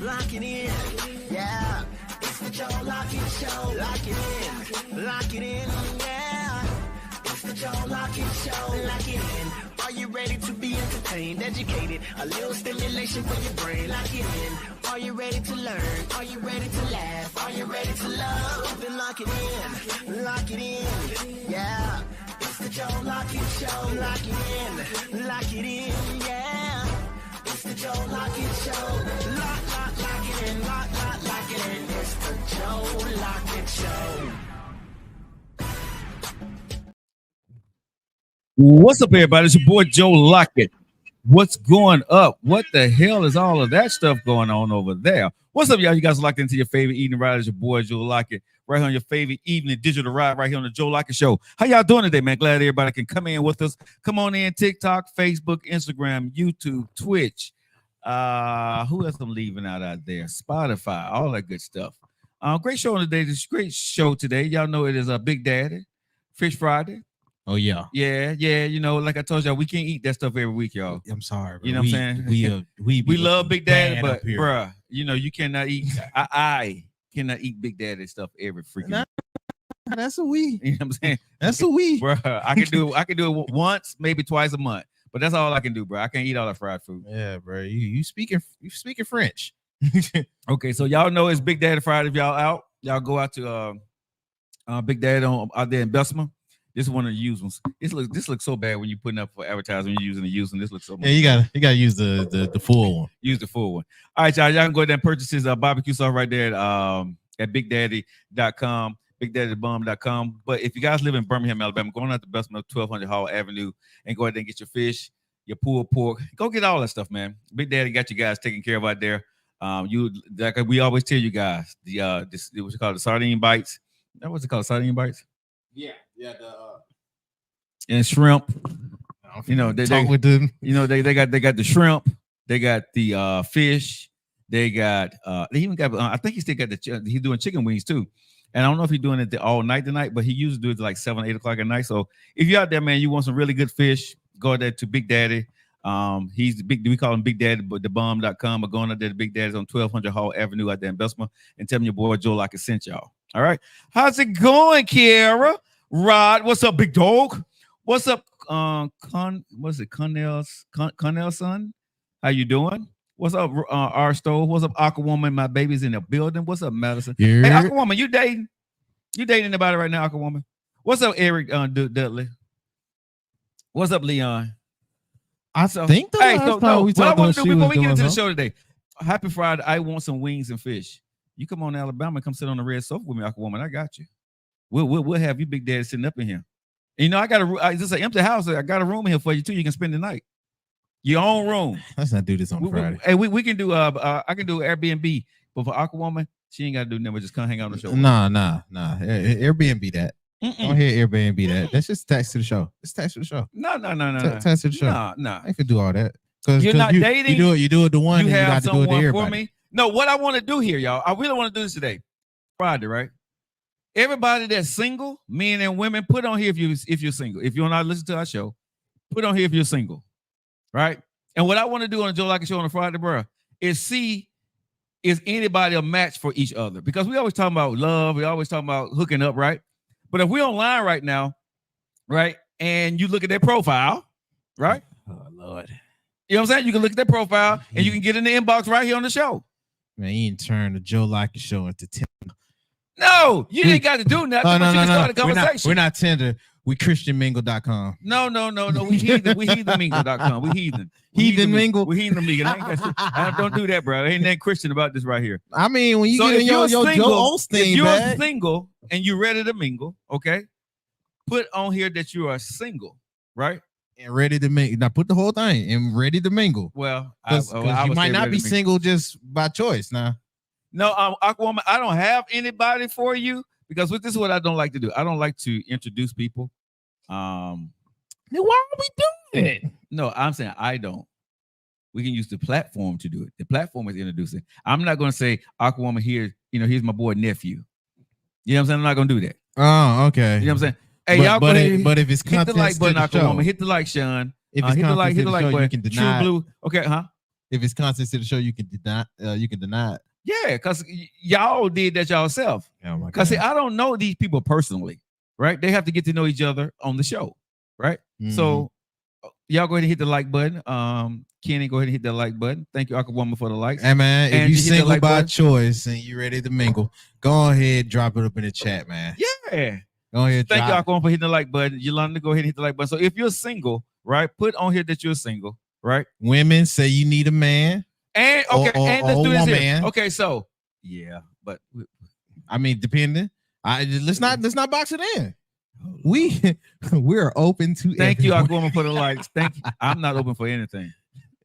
lock it in. Yeah, it's the Joe Lockett Show. Lock it in, yeah. It's the Joe Lockett Show. Lock it in. Are you ready to be entertained, educated? A little stimulation for your brain. Lock it in. Are you ready to learn? Are you ready to laugh? Are you ready to love? Then lock it in, yeah. It's the Joe Lockett Show. Lock it in, yeah. It's the Joe Lockett Show. Lock it in, lock it in. It's the Joe Lockett Show. What's up, everybody? It's your boy Joe Lockett. What's going up? What the hell is all of that stuff going on over there? What's up, y'all? You guys are locked into your favorite evening ride. It's your boy Joe Lockett, right here on your favorite evening digital ride, right here on the Joe Lockett Show. How y'all doing today, man? Glad everybody can come in with us. Come on in, TikTok, Facebook, Instagram, YouTube, Twitch. Who else I'm leaving out there? Spotify, all that good stuff. Great show today. This great show today. Y'all know it is a Big Daddy Fish Friday. Oh yeah. You know, like I told y'all, we can't eat that stuff every week, y'all. I'm sorry, bro. You know what I'm saying? We love Big Daddy, but bruh, you know, you cannot eat. I cannot eat Big Daddy stuff every freaking. Nah, that's a we. You know what I'm saying? That's a we, bruh. I can do it once, maybe twice a month, but that's all I can do, bro. I can't eat all that fried food. Yeah, bro. You speaking French? Okay, so y'all know it's Big Daddy Friday. If y'all out, y'all go out to Big Daddy out there in Bessemer. This is one of the used ones. This looks so bad when you're putting up for advertising. You're using the used one. This looks so much. Yeah, you gotta use the full one. Use the full one. All right, y'all can go there and purchase his barbecue sauce right there at BigDaddy.com, BigDaddyBum.com. But if you guys live in Birmingham, Alabama, going out to Bessemer 1200 Hall Avenue and go ahead and get your fish, your pulled pork. Go get all that stuff, man. Big Daddy got you guys taken care of out there. Like we always tell you guys, this what's it called, the sardine bites. What's it called, sardine bites? Yeah, and shrimp. You know, they with them. You know, they got the shrimp, they got the fish, they got they even got I think he still got he's doing chicken wings too. And I don't know if he's doing it all night tonight, but he usually do it like 7 or 8 o'clock at night. So if you're out there, man, you want some really good fish, go there to Big Daddy. He's the big, we call him Big Daddy, but thebomb.com, or going out there to Big Daddy's on 1200 Hall Avenue out there in Bessemer, and tell me your boy Joe Lockett sent y'all. All right. How's it going, Kiara? Rod, what's up, big dog? What's up, Connell's son? How you doing? What's up, R Stove? What's up, Aquawoman? My baby's in the building. What's up, Madison? Yeah. Hey, Aquawoman, you dating? You dating anybody right now, Aquawoman? What's up, Eric Dudley? What's up, Leon? I think hey, so what I want to do before we get into the show today, happy Friday. I want some wings and fish. You come on to Alabama and come sit on the red sofa with me, Aquawoman. I got you. We'll have you, Big Daddy, sitting up in here. And, you know, I got it's an empty house. I got a room here for you too. You can spend the night. Your own room. Let's not do this on Friday. Hey, we can do I can do Airbnb, but for Aquawoman, she ain't got to do nothing. Just come hang out on the show. Nah. Airbnb that. Don't hear Airbnb that. That's just tax to the show. It's tax to the show. No. Tax to the show. No. I could do all that. You're not dating. You do it to one. You have got to do it to everybody. for me. No, what I want to do here, y'all. I really want to do this today. Friday, right? Everybody that's single, men and women, put on here if you're single. If you're not listening to our show, put on here if you're single, right? And what I want to do on the Joe Lockett Show on a Friday, bro, is see is anybody a match for each other? Because we always talk about love, we always talk about hooking up, right? But if we're online right now, right, and you look at their profile, right? Oh Lord, you know what I'm saying? You can look at their profile and you can get in the inbox right here on the show. Man, you didn't turn the Joe Lockett Show into Tinder. No, you ain't got to do nothing. No. Start a conversation. We're not Tinder. We ChristianMingle.com. No. We heathenmingle.com. We heathen. Heathen mingle. We heathen mingle. I don't do that, bro. Ain't nothing Christian about this right here. I mean, when you get in your Joe Osteen, if you're single and you're ready to mingle, okay, put on here that you are single, right? And ready to mingle. Now put the whole thing and ready to mingle. Well, because you might not be single just by choice now. No, Aquawoman, I don't have anybody for you because this is what I don't like to do. I don't like to introduce people. Then why are we doing it? No, I'm saying I don't. We can use the platform to do it. The platform is introducing. I'm not going to say Aquawoman here. You know, here's my boy nephew. You know what I'm saying? I'm not going to do that. Oh, okay. You know what I'm saying? Hey, y'all, but if it's hit the like button, Aquawoman. Hit the like, Sean. If it's hit the like button, you can deny. True Blue. Okay, huh? if it's content to the show, you can deny. You can deny it. Yeah, because y'all did that yourself. Oh my Because God. I don't know these people personally, right? They have to get to know each other on the show, right? So y'all go ahead and hit the like button. Kenny, go ahead and hit that like button. Thank you, Aquawoman, for the likes. Hey man, if you hit the single like by button. choice and you ready to mingle, go ahead, drop it up in the chat, man. Yeah. Go ahead, Thank you, drop. Aquawoman, for hitting the like button. Yolanda, go ahead and hit the like button. So if you're single, right, put on here that you're single, right? Women say you need a man. And okay, and let's or do this here. woman. Okay, so yeah, but I mean, depending. Let's not box it in. We're open to. Thank you, everyone. Aquawoman, for the likes. Thank you. I'm not open for anything.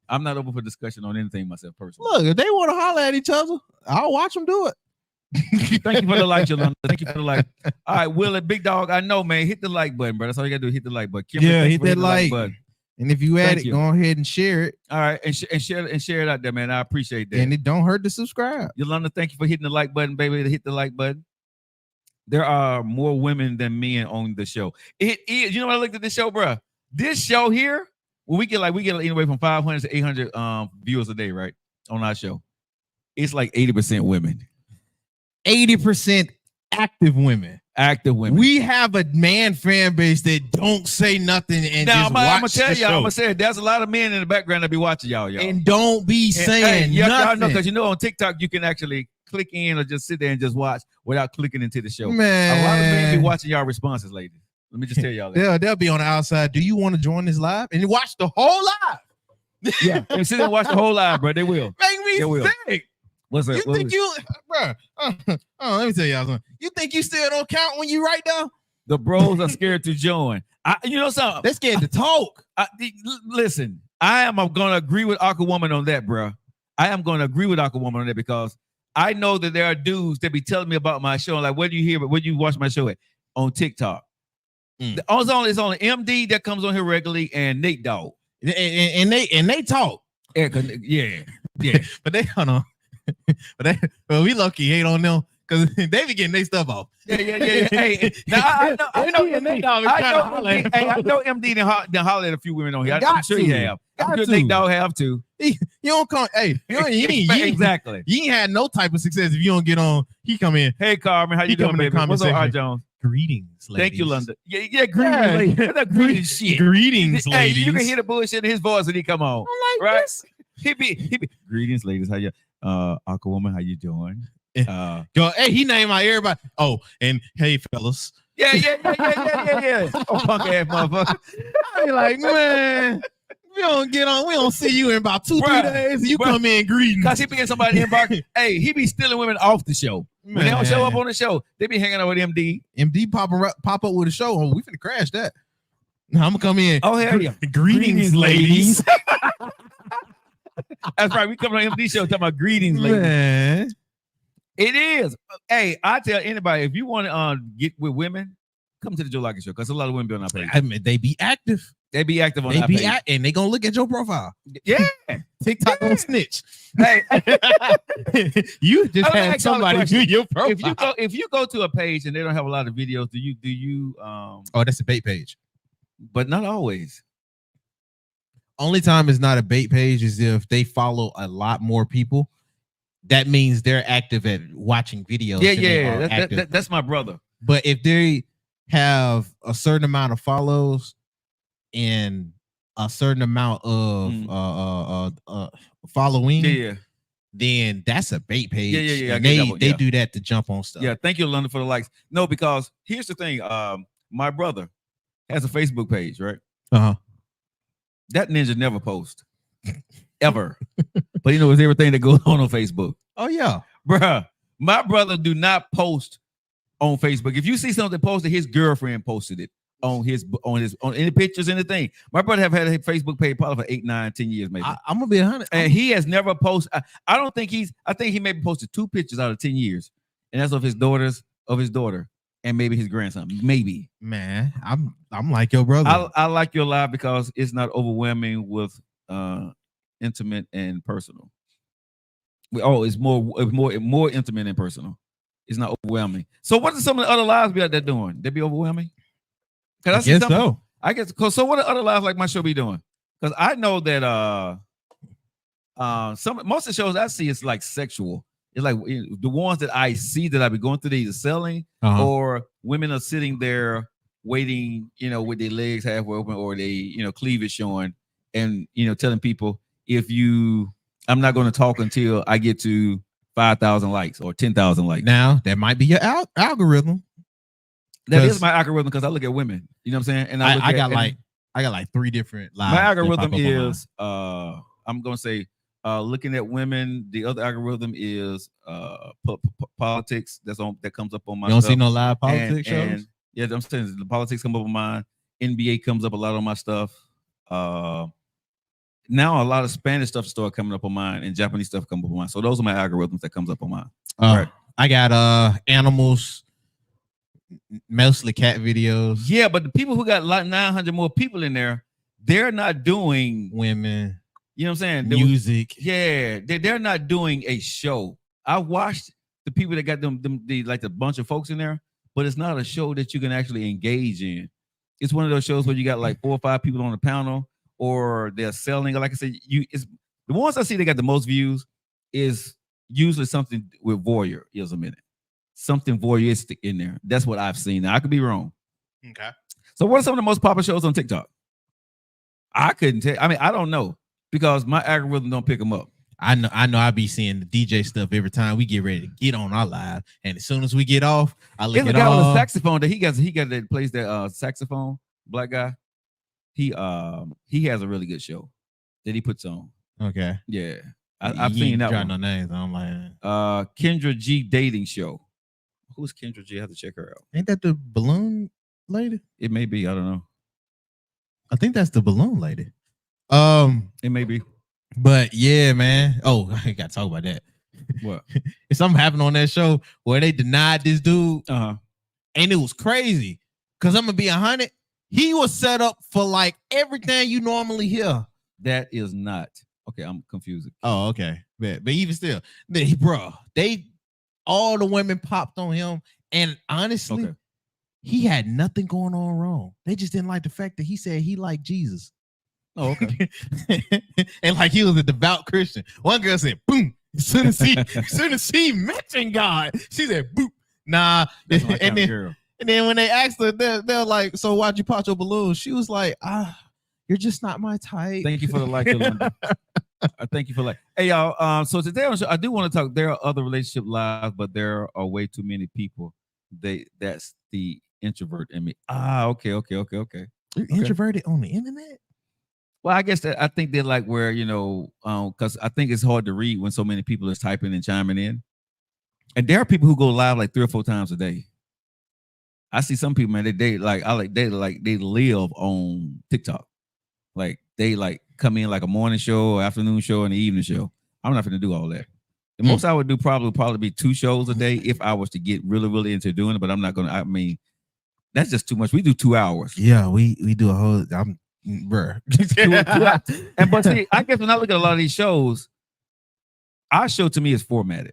I'm not open for discussion on anything myself personally. Look, if they want to holler at each other, I'll watch them do it. Thank you for the like, Yolanda. Thank you for the like. All right, Will and Big Dog, I know, man. Hit the like button, bro. That's all you gotta do. Hit the like button. Kimberly, Yeah, thanks hit for that hitting the like button. And if you add Thank it, you. go ahead and share it. All right, and share it out there, man. I appreciate that. And it don't hurt to subscribe. Yolanda, thank you for hitting the like button, baby. Hit the like button. There are more women than men on the show. It is. You know what I looked at this show, bro? This show here, well, we get anywhere from 500 to 800 viewers a day, right? On our show. It's like 80% women. 80% active women. Active women. We have a man fan base that don't say nothing and now, just watch I'm gonna tell the y'all, I'm show. gonna say it, there's a lot of men in the background that be watching y'all. And don't be saying y'all nothing. know, because you know on TikTok you can actually click in or just sit there and just watch without clicking into the show. Man. A lot of men be watching y'all responses, ladies. Let me just tell y'all that. They'll be on the outside. Do you want to join this live? And watch the whole live. Yeah, and sit there and watch the whole live, bro. They will. Make me They will. sick. What's that? You think bro? Let me tell y'all something. You think you still don't count when you write down? The bros are scared to join. You know something? They're scared to talk. Listen, I am going to agree with Aquawoman on that, bro. I am going to agree with Aquawoman on that because I know that there are dudes that be telling me about my show. Like, where do you hear it? Where do you watch my show at? On TikTok. It's only MD that comes on here regularly and Nate Dogg. And they talk. Yeah. But they hold on. But we lucky hate on them because they be getting their stuff off. Yeah. Hey, now I know MD. I know MD done holler at a few women on here. I'm sure you have. I'm sure Nate Dogg have too. You don't come. Hey, exactly. You ain't had no type of success if you don't get on. He come in. Hey, Carmen, how you doing, baby? What's up, R. Jones? Greetings, ladies. Thank you, London. Yeah, greetings, ladies. That greetings shit. Greetings, Hey, ladies. you can hear the bullshit in his voice when he come on. I like right? this. He be greetings, ladies. How you Aquawoman, how you doing? Go, hey, he named out everybody. Oh, and hey, fellas. Yeah. Oh, punk ass motherfucker. I be like, man, we don't see you in about 2-3 days. And you come in greeting. Cause he be in somebody inbox. Hey, he be stealing women off the show. When they don't show up on the show, they be hanging out with MD. MD pop up with a show. Oh, we finna crash that. Now I'm gonna come in. Oh, hell yeah. Greetings, ladies. That's right. We coming on MD show talking about greetings, ladies. Man. It is. Hey, I tell anybody, if you want to get with women, come to the Joe Lockett Show because a lot of women be on our page. I mean, they be active. They be active on our page. And they gonna look at your profile. Yeah. TikTok don't snitch. Hey, you just had somebody do your profile. If you go to a page and they don't have a lot of videos, do you Oh, that's a bait page. But not always. Only time it's not a bait page is if they follow a lot more people. That means they're active at watching videos. Yeah. That's my brother. But if they have a certain amount of follows and a certain amount of following, then that's a bait page. Yeah. They do that to jump on stuff. Yeah, thank you, London, for the likes. No, because here's the thing. My brother has a Facebook page, right? That ninja never posts. Ever. But he knows everything that goes on Facebook. Oh, yeah. Bruh, my brother do not post on Facebook. If you see something posted, his girlfriend posted it on any pictures, anything. My brother have had a Facebook page probably for 8, 9, 10 years, maybe. I'm gonna be 100. And he has never posted. I think he maybe posted 2 pictures out of 10 years. And that's of his daughter, and maybe his grandson. Maybe. Man, I'm like your brother. I like your live because it's not overwhelming with intimate and personal. It's more intimate and personal. It's not overwhelming. So what are some of the other lives be out there doing? They be overwhelming? I guess so. I guess. So what are other lives like my show be doing? Because I know that Most of the shows I see is like sexual. It's like the ones that I see that I be going through, they either selling or women are sitting there waiting, with their legs halfway open or they, cleavage showing, and telling people I'm not going to talk until I get to 5,000 likes or 10,000 likes. Now that might be your algorithm. That is my algorithm because I look at women. You know what I'm saying? And I got like 3 different lives. My algorithm is I'm gonna say looking at women. The other algorithm is politics. That comes up on my. You don't see no live politics shows? And, yeah, I'm saying the politics come up on mine. NBA comes up a lot on my stuff. Now a lot of Spanish stuff start coming up on mine, and Japanese stuff come up on mine. So those are my algorithms that comes up on mine. Right. I got animals, mostly cat videos. Yeah, but the people who got like 900 more people in there, they're not doing women. You know what I'm saying? Music. They're not doing a show. I watched the people that got them like a bunch of folks in there, but it's not a show that you can actually engage in. It's one of those shows where you got like 4 or 5 people on the panel, or they're selling. Like I said, it's the ones I see that got the most views is usually something with voyeurism in it. Something voyeuristic in there. That's what I've seen. Now, I could be wrong. Okay. So what are some of the most popular shows on TikTok? I couldn't tell. I mean, I don't know because my algorithm don't pick them up. I know. I be seeing the DJ stuff every time we get ready to get on our live, and as soon as we get off, I look at guy with a saxophone that he got that plays that saxophone. Black guy. He has a really good show that he puts on. Okay. Yeah, I've seen that one. No names. I'm like Kendra G dating show. Who's Kendra G? I have to check her out. Ain't that the balloon lady? It may be. I don't know. I think that's the balloon lady. It may be. But yeah, man. Oh, I got to talk about that. What? If something happened on that show where they denied this dude, and it was crazy. Cause I'm gonna be 100. He was set up for like everything you normally hear. That is not okay. I'm confused. Oh, okay. But even still, all the women popped on him, and honestly, he had nothing going on wrong. They just didn't like the fact that he said he liked Jesus. Oh, okay. And like he was a devout Christian. One girl said, "Boom." As soon as she mentioned God, she said, "Boop." Nah. And then when they asked her, they're like, "So why'd you pop your balloon?" She was like, "You're just not my type." Thank you for the like. Thank you for like. Hey y'all. So today on the show, I do want to talk. There are other relationship lives, but there are way too many people. That's the introvert in me. Okay. You're introverted on the internet? Well, I guess I think they're like where, because I think it's hard to read when so many people is typing and chiming in. And there are people who go live like 3 or 4 times a day. I see some people, man, they live on TikTok. Like they like come in like a morning show or afternoon show and an evening show. I'm not gonna do all that. The most I would do probably be 2 shows a day if I was to get really, really into doing it, but I'm not gonna. I mean, that's just too much. We do 2 hours. Yeah, we do a whole. Bruh. But see, I guess when I look at a lot of these shows, our show to me is formatted.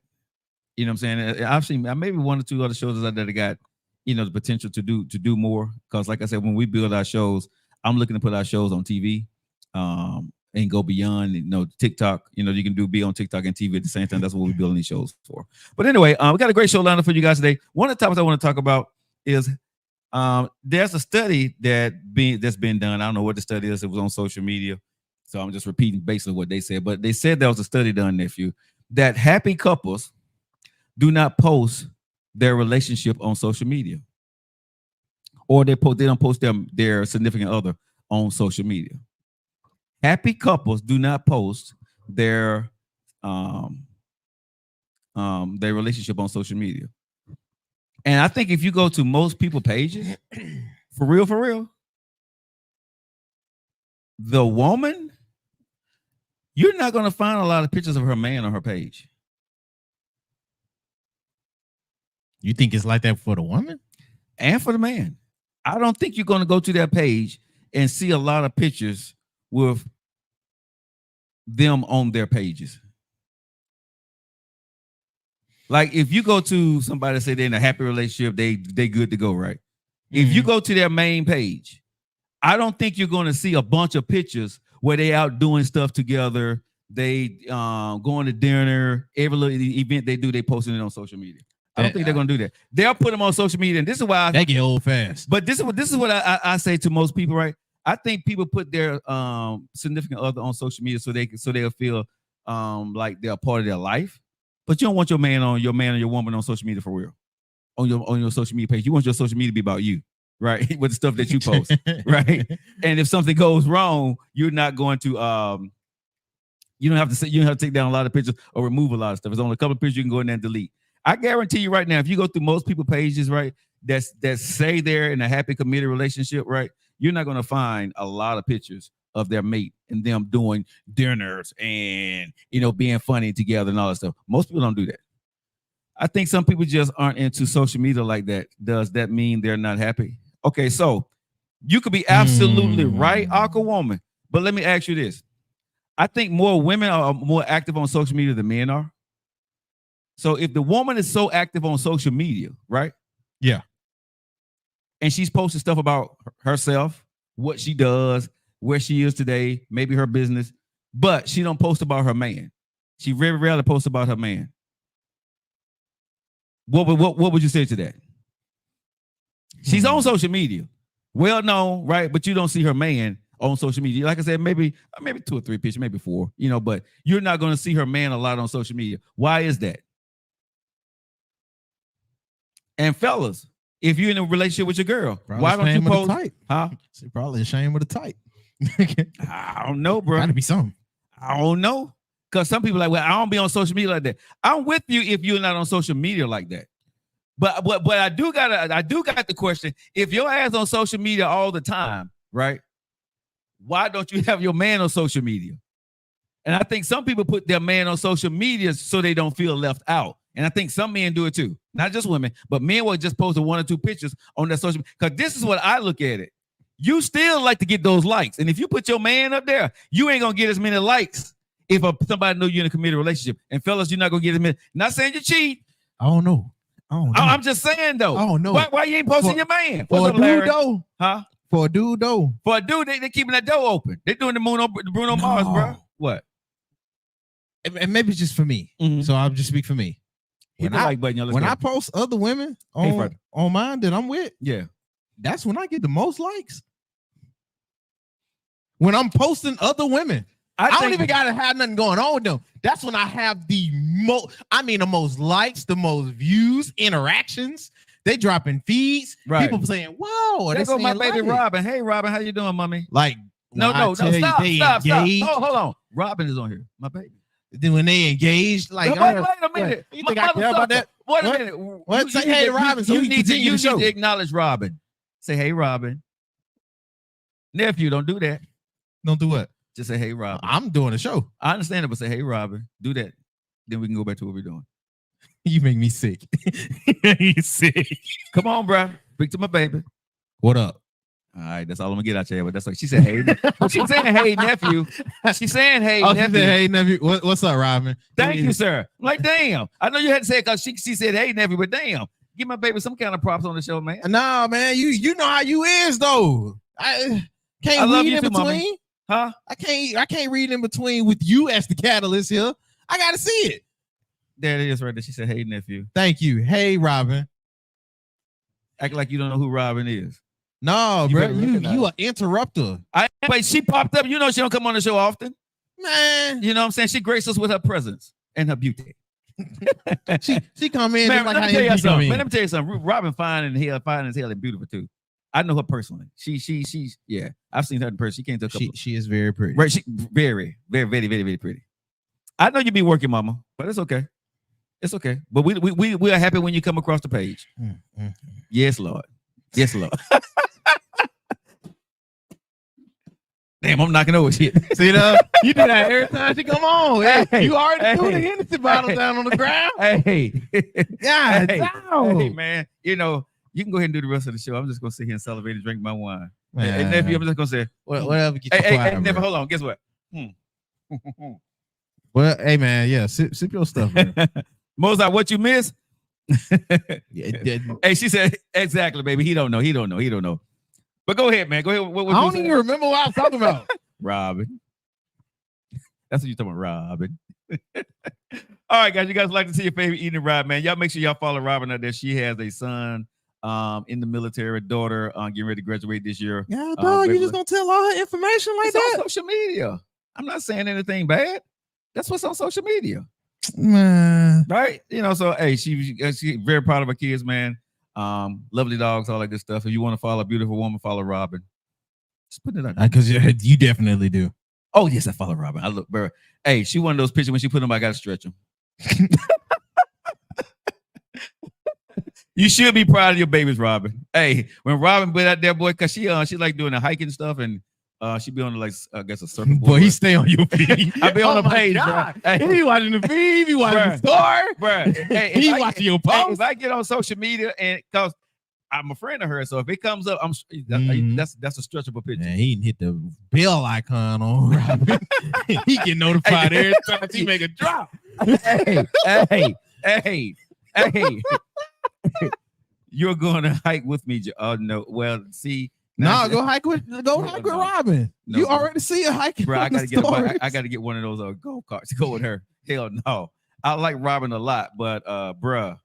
You know what I'm saying? I've seen maybe 1 or 2 other shows out there that got, the potential to do more. Because like I said, when we build our shows, I'm looking to put our shows on TV, and go beyond, TikTok. You can be on TikTok and TV at the same time. That's what we're building these shows for. But anyway, we got a great show lined up for you guys today. One of the topics I want to talk about is there's a study that's been done. I don't know what the study is. It was on social media, so I'm just repeating basically what they said. But they said there was a study done, nephew, that happy couples do not post their relationship on social media, or they don't post their significant other on social media. Happy couples do not post their relationship on social media. And I think if you go to most people pages, for real, the woman, you're not going to find a lot of pictures of her man on her page. You think it's like that for the woman? And for the man. I don't think you're going to go to that page and see a lot of pictures with them on their pages. Like if you go to somebody say they're in a happy relationship, they good to go, right? Mm-hmm. If you go to their main page, I don't think you're going to see a bunch of pictures where they out doing stuff together, They going to dinner. Every little event they do, they posting it on social media. I don't think they're gonna do that. They'll put them on social media, and this is why they get old fast. But this is what I say to most people, right? I think people put their significant other on social media so they'll feel like they're a part of their life. But you don't want your man or your woman on social media for real. On your social media page, you want your social media to be about you, right? With the stuff that you post, right? And if something goes wrong, you're not going to you don't have to take down a lot of pictures or remove a lot of stuff. There's only a couple of pictures you can go in there and delete. I guarantee you right now, if you go through most people pages, right, that say they're in a happy committed relationship, right, you're not going to find a lot of pictures of their mate and them doing dinners and being funny together and all that stuff. Most people don't do that. I think some people just aren't into social media like that. Does that mean they're not happy? Okay, so you could be absolutely right, Aqua Woman, but let me ask you this. I think more women are more active on social media than men are. So if the woman is so active on social media, right? Yeah. And she's posting stuff about herself, what she does, where she is today, maybe her business, but she don't post about her man. She very rarely posts about her man. What would you say to that? She's on social media, well known, right? But you don't see her man on social media. Like I said, maybe 2 or 3 pictures, maybe 4, but you're not going to see her man a lot on social media. Why is that? And fellas, if you're in a relationship with your girl, probably why don't you post? Huh? She's probably ashamed of the type. I don't know, bro. Gotta be something. I don't know. Because some people are like, well, I don't be on social media like that. I'm with you if you're not on social media like that. But I do got the question. If your ass on social media all the time, right? Why don't you have your man on social media? And I think some people put their man on social media so they don't feel left out. And I think some men do it too. Not just women, but men will just post 1 or 2 pictures on their social media. Because this is what I look at it. You still like to get those likes. And if you put your man up there, you ain't going to get as many likes if somebody know you're in a committed relationship. And fellas, you're not going to get as many. Not saying you cheat. I don't know. I'm just saying, though. I don't know. Why you ain't posting your man? For a dude, though. Huh? For a dude, though. For a dude, they keeping that door open. They doing the Bruno Mars, bro. What? And maybe it's just for me. Mm-hmm. So I'll just speak for me. When I post other women on mine that I'm with, yeah, that's when I get the most likes. When I'm posting other women, I don't even gotta have nothing going on with them. That's when I have the most likes, the most views, interactions. They dropping feeds. Right. People saying, "Whoa!" There go my baby Robin. Hey, Robin, how you doing, mommy? Like, no, stop. Oh, hold on. Robin is on here, my baby. Then when they engaged, like, wait a minute. You think I care about that? Wait a minute. What? Say hey to Robin. So you need to acknowledge Robin. Say hey, Robin. Nephew, don't do that. Don't do what? Just say hey, Robin. I'm doing a show. I understand it, but say hey, Robin. Do that. Then we can go back to what we're doing. You make me sick. You sick. Come on, bro. Speak to my baby. What up? All right, that's all I'm gonna get out here. But that's like she said, hey. She's saying, hey, nephew. She's saying, hey, nephew. She said, hey, nephew. What's up, Robin? Thank you, sir. I'm like, damn. I know you had to say it because she said, hey, nephew, but damn. Give my baby some kind of props on the show, man. Nah, man. You know how you is, though. I can't read in between. Mommy. Huh? I can't read in between with you as the catalyst here. I gotta see it. There it is right there. She said, hey, nephew. Thank you. Hey, Robin. Act like you don't know who Robin is. No, bro. You an interrupter. Wait, she popped up. You know she don't come on the show often. Man. You know what I'm saying? She graced us with her presence and her beauty. she come in. Man, like let me tell you something. Robin fine as hell and beautiful too. I know her personally. She's yeah. I've seen her in person. She came to a couple. She is very pretty. Right. She very, very, very, very, very pretty. I know you be working, mama, but it's okay. It's okay. But we are happy when you come across the page. Mm-hmm. Yes, Lord. Yes, Lord. Damn, I'm knocking over shit. See that? You do that every time she come on. Hey, you already threw the Hennessy bottle down on the ground. Hey. God, hey, man. You know, you can go ahead and do the rest of the show. I'm just gonna sit here and celebrate and drink my wine. And nephew, I'm just gonna say, whatever. Hey, nephew, hold on. Guess what? Well, hey, man, yeah, sip your stuff, man. Mozart, what you miss? Hey, she said, exactly, baby. He don't know. But go ahead, man. Go ahead. I don't even remember what I was talking about. Robin. That's what you're talking about, Robin. All right, guys. You guys like to see your favorite eating ride, man. Y'all make sure y'all follow Robin out there. She has a son in the military, daughter getting ready to graduate this year. Yeah, dog. You just gonna tell all her information like that? On social media. I'm not saying anything bad. That's what's on social media. Man. Right? You know, so hey, she's very proud of her kids, man. Lovely dogs, all that good stuff. If you want to follow a beautiful woman, follow Robin. Just putting it out because you definitely do. Oh yes, I follow Robin. I look, bro. Hey, she one of those pictures when she put them, I gotta stretch them. You should be proud of your babies, Robin. Hey, when Robin put out there, boy, cause she like doing the hiking stuff, and she be on like I guess a surfboard. Boy, he stay on your feed. I be on the page, bro. Hey, he be watching the feed, he be watching the story, bro. Hey, he watching your post. If I get on social media and cause I'm a friend of hers, so if it comes up, that's a stretchable picture. Man, he hit the bell icon on Robin. He get notified every time he make a drop. Hey. You're going to hike with me. Oh no. Well, see. No, go hike with Robin. No, you already see her hiking. Bro, I gotta get one of those go karts to go with her. Hell no. I like Robin a lot, but bruh.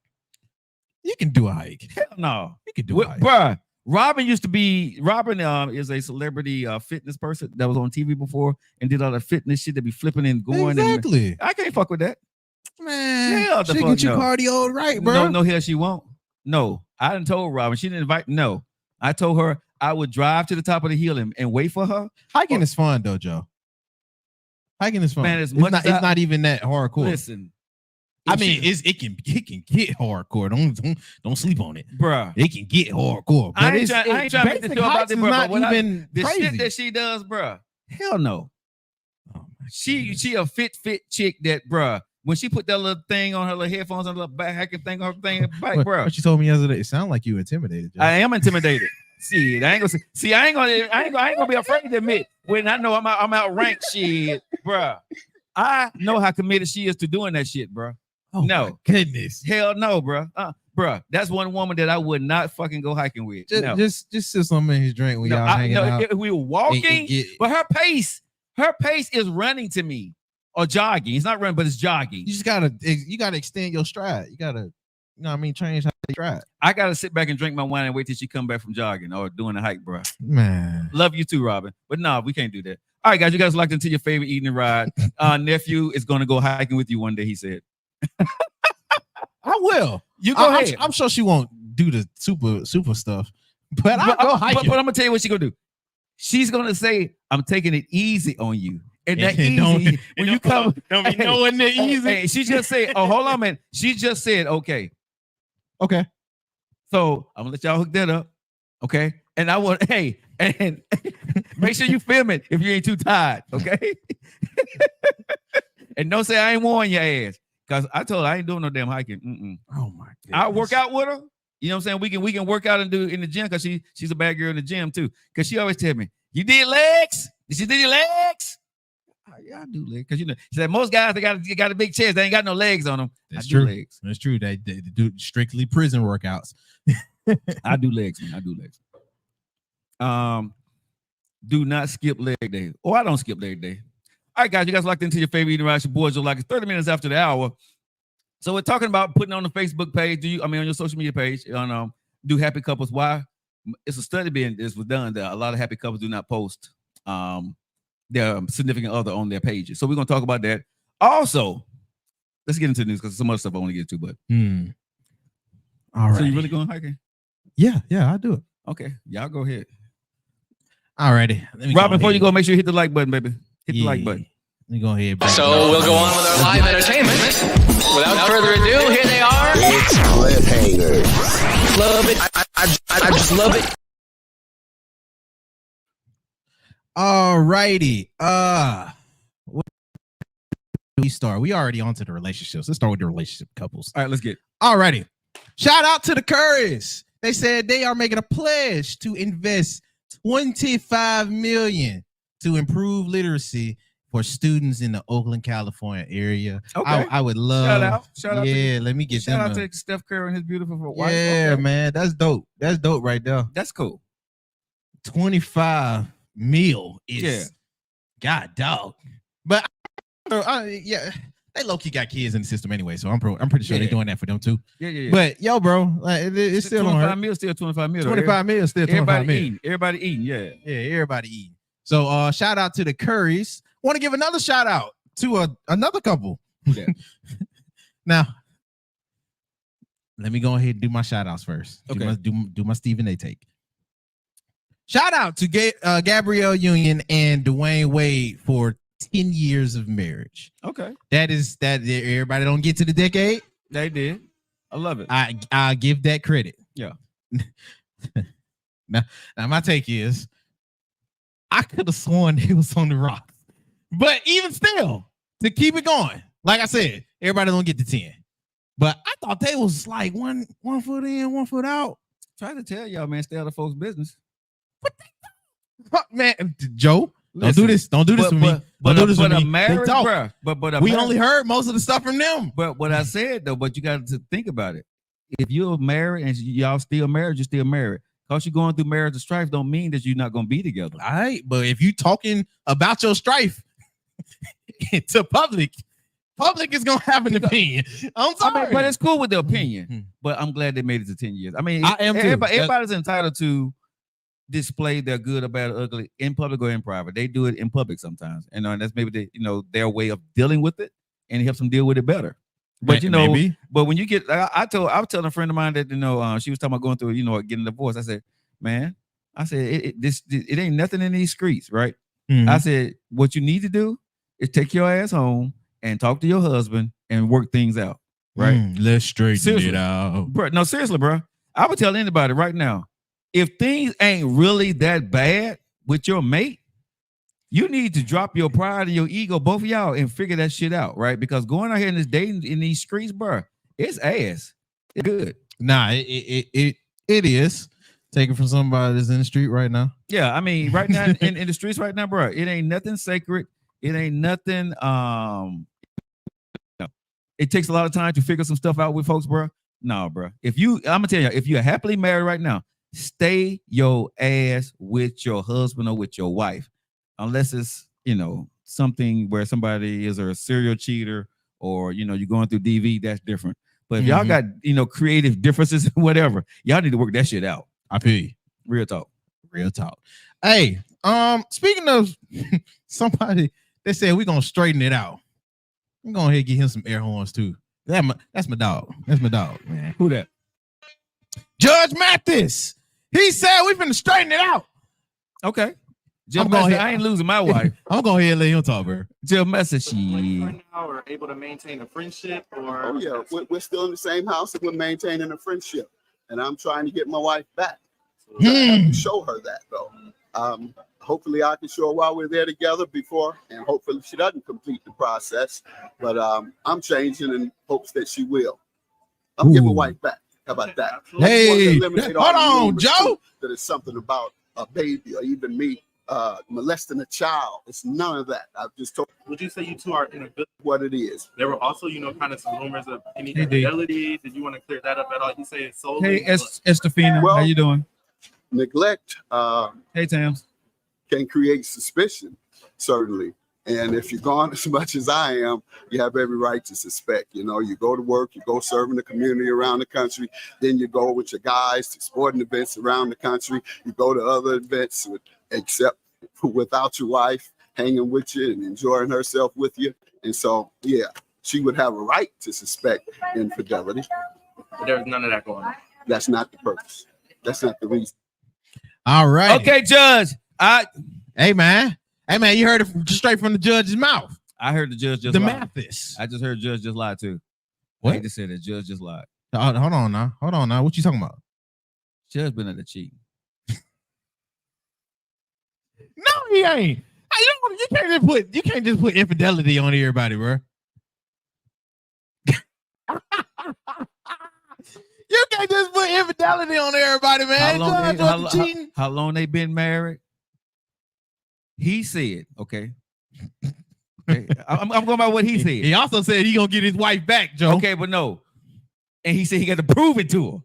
You can do a hike. Hell no. You can do a hike. Bruh. Robin is a celebrity fitness person that was on TV before and did all the fitness shit that be flipping and going. Exactly. I can't fuck with that. Man, hell she get you cardio right, bro. No, hell she won't. No, I didn't told Robin. She didn't invite. No, I told her I would drive to the top of the hill and wait for her. Hiking is fun, though, Joe. Hiking is fun. Man, it's not even that hardcore. Listen, I mean, it can get hardcore. Don't sleep on it, bruh. It can get hardcore. But I ain't trying to make the show about it, bro. Not even the crazy. shit that she does, bruh. Hell no. Oh, she a fit chick that, bruh. When she put that little thing on her little headphones on her little back hacking thing on her thing, bro. What you told me yesterday, it sounded like you intimidated. Joe. I am intimidated. See, I ain't gonna be afraid to admit when I know I'm outranked. Shit, bro. I know how committed she is to doing that shit, bro. Oh no, goodness, hell no, bro. Bro, that's one woman that I would not fucking go hiking with. Just sit something in his drink when y'all hanging out. We were walking, but her pace is running to me. Or jogging. It's not running, but it's jogging. You gotta extend your stride. You gotta, you know what I mean, change how you stride. I gotta sit back and drink my wine and wait till she come back from jogging or doing a hike, bro. Man. Love you too, Robin. But no, we can't do that. All right, guys, you guys locked into your favorite eating ride. Nephew is gonna go hiking with you one day, he said. I will. You go ahead. I'm sure she won't do the super stuff. But I'll go hiking. But I'm gonna tell you what she's gonna do. She's gonna say, I'm taking it easy on you. And that easy when you come, don't be knowing that easy. Hey, she just said, "Oh, hold on, man." She just said, "Okay." So I'm gonna let y'all hook that up, okay? And I want, and make sure you film it if you ain't too tired, okay? And don't say I ain't warning your ass, cause I told her I ain't doing no damn hiking. Oh my goodness. I'll work out with her. You know what I'm saying? We can work out and do in the gym because she's a bad girl in the gym too. Cause she always tell me, "You did legs? Did you do your legs?" Yeah, I do legs because she said most guys they got a big chest. They ain't got no legs on them. That's true. Legs. That's true. They do strictly prison workouts. I do legs, man. I do legs. Do not skip leg day. Oh, I don't skip leg day. All right, guys, you guys locked into your favorite eating ride. Your boys are like 30 minutes after the hour. So we're talking about putting on the Facebook page. On your social media page. Do happy couples. Why? It's a study this was done that a lot of happy couples do not post their significant other on their pages. So we're gonna talk about that. Also, let's get into the news because some other stuff I want to get to. But all right. So you really going hiking? Yeah, I'll do it. Okay, y'all go ahead. All righty. Robin, before you go, make sure you hit the like button, baby. Hit the like button. Let me go ahead. So we'll go on with our live entertainment. Without further ado, here they are. It's cliffhangers. Love it. I just love it. All righty. We start. We already onto the relationships. Let's start with the relationship couples. All right, let's get it. All righty. Shout out to the Currys. They said they are making a pledge to invest $25 million to improve literacy for students in the Oakland, California area. Okay. I would love. Shout out. Yeah, let me get shout out to Steph Curry and his beautiful wife. Yeah, okay. Man, that's dope. That's dope right there. That's cool. 25 mil is God dog. But Yeah, they low key got kids in the system anyway, so I'm pretty sure they're doing that for them too. Yeah. But yo, bro, like it's still 25 mil, still 25 mil. 25 mil, still 25 mil. Everybody eating, yeah, everybody eating. So shout out to the Currys. Want to give another shout out to another couple. Now, let me go ahead and do my shout outs first. Okay. Do my Stephen A take. Shout out to Gabrielle Union and Dwayne Wade for 10 years of marriage. Okay. That everybody don't get to the decade. They did. I love it. I give that credit. Yeah. Now my take is I could have sworn it was on the rocks. But even still, to keep it going, like I said, everybody don't get to 10. But I thought they was like one foot in, 1 foot out. Try to tell y'all, man, stay out of folks' business. Man, Joe, don't do this. Don't do this with me. But don't do this with me. Marriage, bruh, but we only heard most of the stuff from them. But what I said though, but you got to think about it. If you're married and y'all still married, you're still married. Because you're going through marriage and strife don't mean that you're not going to be together. All right, but if you talking about your strife to public is gonna have an opinion. I'm sorry, but it's cool with the opinion. But I'm glad they made it to 10 years. I mean, I am too. Everybody's entitled to display their good or bad or ugly in public or in private. They do it in public sometimes, and that's maybe their way of dealing with it, and it helps them deal with it better. But maybe. But when you get, I was telling a friend of mine that she was talking about going through getting a divorce. I said, man, it ain't nothing in these streets, right? Mm-hmm. I said, what you need to do is take your ass home and talk to your husband and work things out, right? Let's straighten it out. Bro, no, seriously, bro. I would tell anybody right now, if things ain't really that bad with your mate, you need to drop your pride and your ego, both of y'all, and figure that shit out, right? Because going out here in this dating in these streets, bro, it's ass. It's good. Nah, it is. Take it from somebody that's in the street right now. Yeah, I mean, right now in the streets right now, bro, it ain't nothing sacred. It ain't nothing. It takes a lot of time to figure some stuff out with folks, bro. No, bro. I'm gonna tell you, if you're happily married right now, stay your ass with your husband or with your wife, unless it's something where somebody is a serial cheater or you're going through DV. That's different. But if y'all got creative differences, whatever, y'all need to work that shit out. I feel you. Real talk. Hey, speaking of somebody that said we're gonna straighten it out, I'm going ahead and get him some air horns too. That's my dog. That's my dog, man. Who that? Judge Mathis. He said we finna straighten it out. Okay. Judge Mathis, I ain't losing my wife. I'm going ahead and let him talk, bro. Judge Mathis, right now are able to maintain a friendship, or oh yeah, we're still in the same house and we're maintaining a friendship. And I'm trying to get my wife back. So I have to show her that though. Hopefully I can show her while we're there together before, and hopefully she doesn't complete the process. But I'm changing in hopes that she will. I'm getting my wife back. How about that? Hey, hold on, Joe. That is something about a baby or even me molesting a child. It's none of that. I've just told. Would you say you two are in a good? What it is. There were also, kind of some rumors of any infidelity. Did you want to clear that up at all? You say it's solely. Hey, Estefina, how you doing? Neglect. Hey, Tams. Can create suspicion, certainly. And if you're gone as much as I am, you have every right to suspect. You go to work, you go serve in the community around the country, then you go with your guys to sporting events around the country. You go to other events, except without your wife hanging with you and enjoying herself with you. And so, yeah, she would have a right to suspect infidelity. But there's none of that going on. That's not the purpose. That's not the reason. All right. Okay, Judge. Hey, man, you heard it straight from the judge's mouth. I heard the judge just the lied. Mathis. I just heard judge just lied too. What? I just said the judge just lied. Hold on now. What you talking about? Judge been at the cheating. No, he ain't. You can't just put infidelity on everybody, bro. You can't just put infidelity on everybody, man. How long they been married? He said, okay. I'm going by what he said. He also said he gonna get his wife back, Joe. Okay, but no. And he said he got to prove it to her.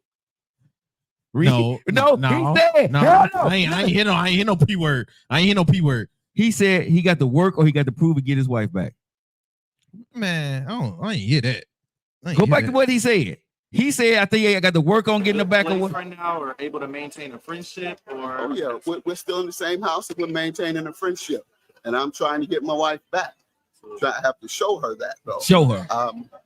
No. He said, no. I ain't hear no P word. I ain't hear no P word. He said he got to work or he got to prove and get his wife back. Man, I ain't hear that. Go back to what he said. He said, I think I got to work on getting her back away. Right now, or able to maintain a friendship, or Oh yeah, we're still in the same house and we're maintaining a friendship. And I'm trying to get my wife back. I have to show her that though. Show her.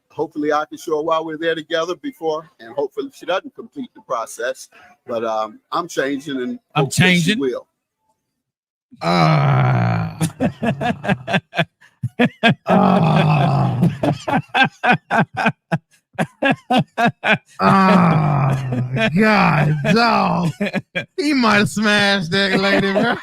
Hopefully I can show her while we're there together before, and hopefully she doesn't complete the process. But I'm changing, and I'm changing. She will. God, dog. He might have smashed that lady, bro.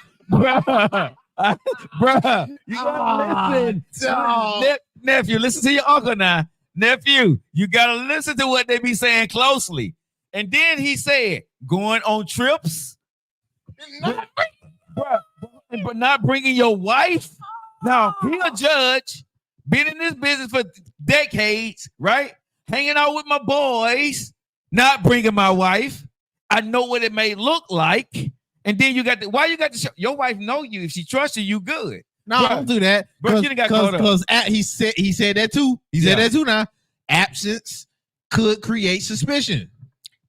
Bruh, you gotta listen. Nephew, listen to your uncle now. Nephew, you gotta listen to what they be saying closely. And then he said, going on trips, but not bringing your wife. Now, he a judge, been in this business for decades, right? Hanging out with my boys, not bringing my wife. I know what it may look like. And then you got to show your wife know you. If she trusts you, you good. No, bruh, don't do that. Because he said that too. He said that too now. Absence could create suspicion.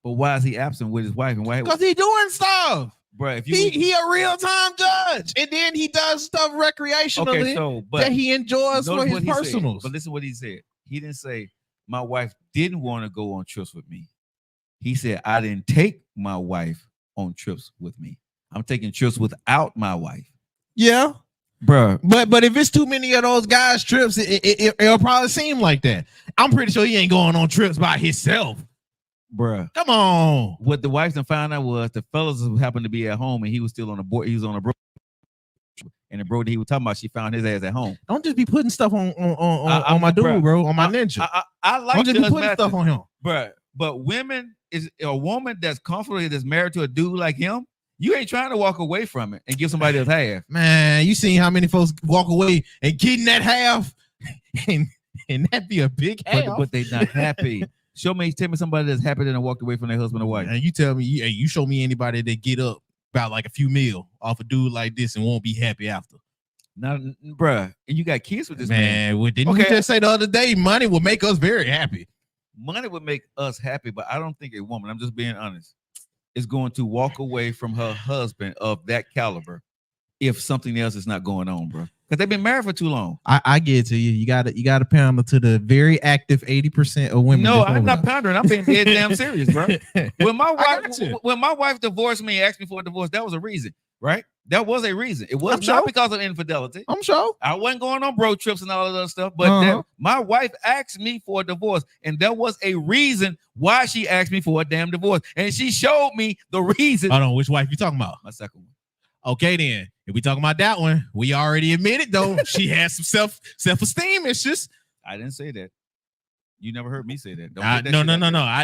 But why is he absent with his wife? And why? Because he doing stuff. Bro, if he a real-time judge. And then he does stuff recreationally that he enjoys for his personals. But listen to what he said. He didn't say, my wife didn't want to go on trips with me. He said, I didn't take my wife on trips with me. I'm taking trips without my wife. Yeah. Bro. But if it's too many of those guys' trips, it'll probably seem like that. I'm pretty sure he ain't going on trips by himself. Bruh. Come on. What the wife done found out was the fellas who happened to be at home and he was still on the board. He was on a bro. And the bro that he was talking about, she found his ass at home. Don't just be putting stuff on my dude, bro, on my ninja. I like don't just be putting stuff on him. Bruh. But women is a woman that's comfortable, that's married to a dude like him. You ain't trying to walk away from it and give somebody else half. Man, you seen how many folks walk away and getting that half, and that be a big half. But they not happy. Tell me somebody that's happy and walked away from their husband or wife. And you tell me, you show me anybody that get up about like a few mil off a dude like this and won't be happy after. Now, bruh, and you got kids with this man. Well, didn't you just say the other day money would make us very happy? Money would make us happy, but I don't think a woman, I'm just being honest, is going to walk away from her husband of that caliber if something else is not going on, bro. Because they've been married for too long. I get it to you. You gotta pound to the very active 80% of women. No, I'm not pounding. I'm being dead damn serious, bro. When my wife divorced me and asked me for a divorce, that was a reason, right? That was a reason. It was not because of infidelity. I'm sure. I wasn't going on bro trips and all of that stuff, but my wife asked me for a divorce, and there was a reason why she asked me for a damn divorce, and she showed me the reason. I don't know which wife you talking about. My second one. Okay, then. If we talking about that one, we already admitted though she has some self-esteem issues. I didn't say that. You never heard me say that. No.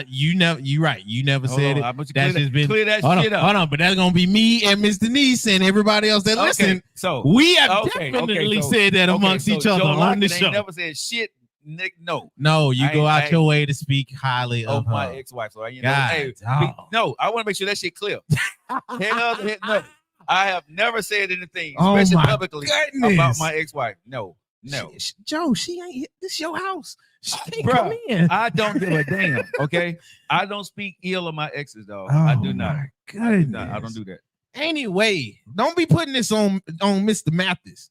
You're right. You never said it. That's just been clear that shit up. Hold on, but that's gonna be me and Miss Denise and everybody else that listen. So we have definitely said that amongst each other on the show. Never said shit, Nick. No, you go out your way to speak highly of my ex-wife. So I want to make sure that shit clear. No. I have never said anything, especially publicly, about my ex-wife. No. Joe, she ain't. This your house. She can't come in. I don't give a damn. Okay, I don't speak ill of my exes, dog. I do not. I don't do that. Anyway, don't be putting this on Mr. Mathis.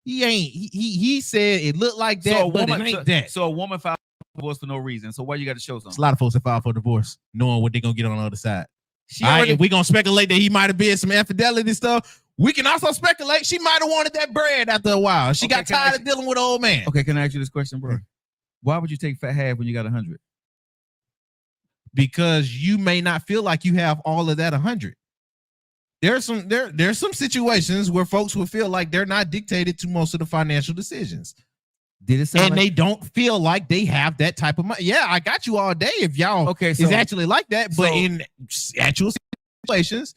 He ain't. He said it looked like that, but it ain't that. So a woman filed for divorce for no reason. So why you got to show something? There's a lot of folks that file for divorce, knowing what they're gonna get on the other side. If we're gonna speculate that he might have been some infidelity stuff, we can also speculate she might have wanted that bread after a while. She got tired of dealing with an old man. Okay, can I ask you this question, bro? Why would you take fat half when you got 100? Because you may not feel like you have all of that 100. There's some situations where folks will feel like they're not dictated to most of the financial decisions. Did it sound they don't feel like they have that type of money. Yeah, I got you all day if y'all is actually like that. But in actual situations,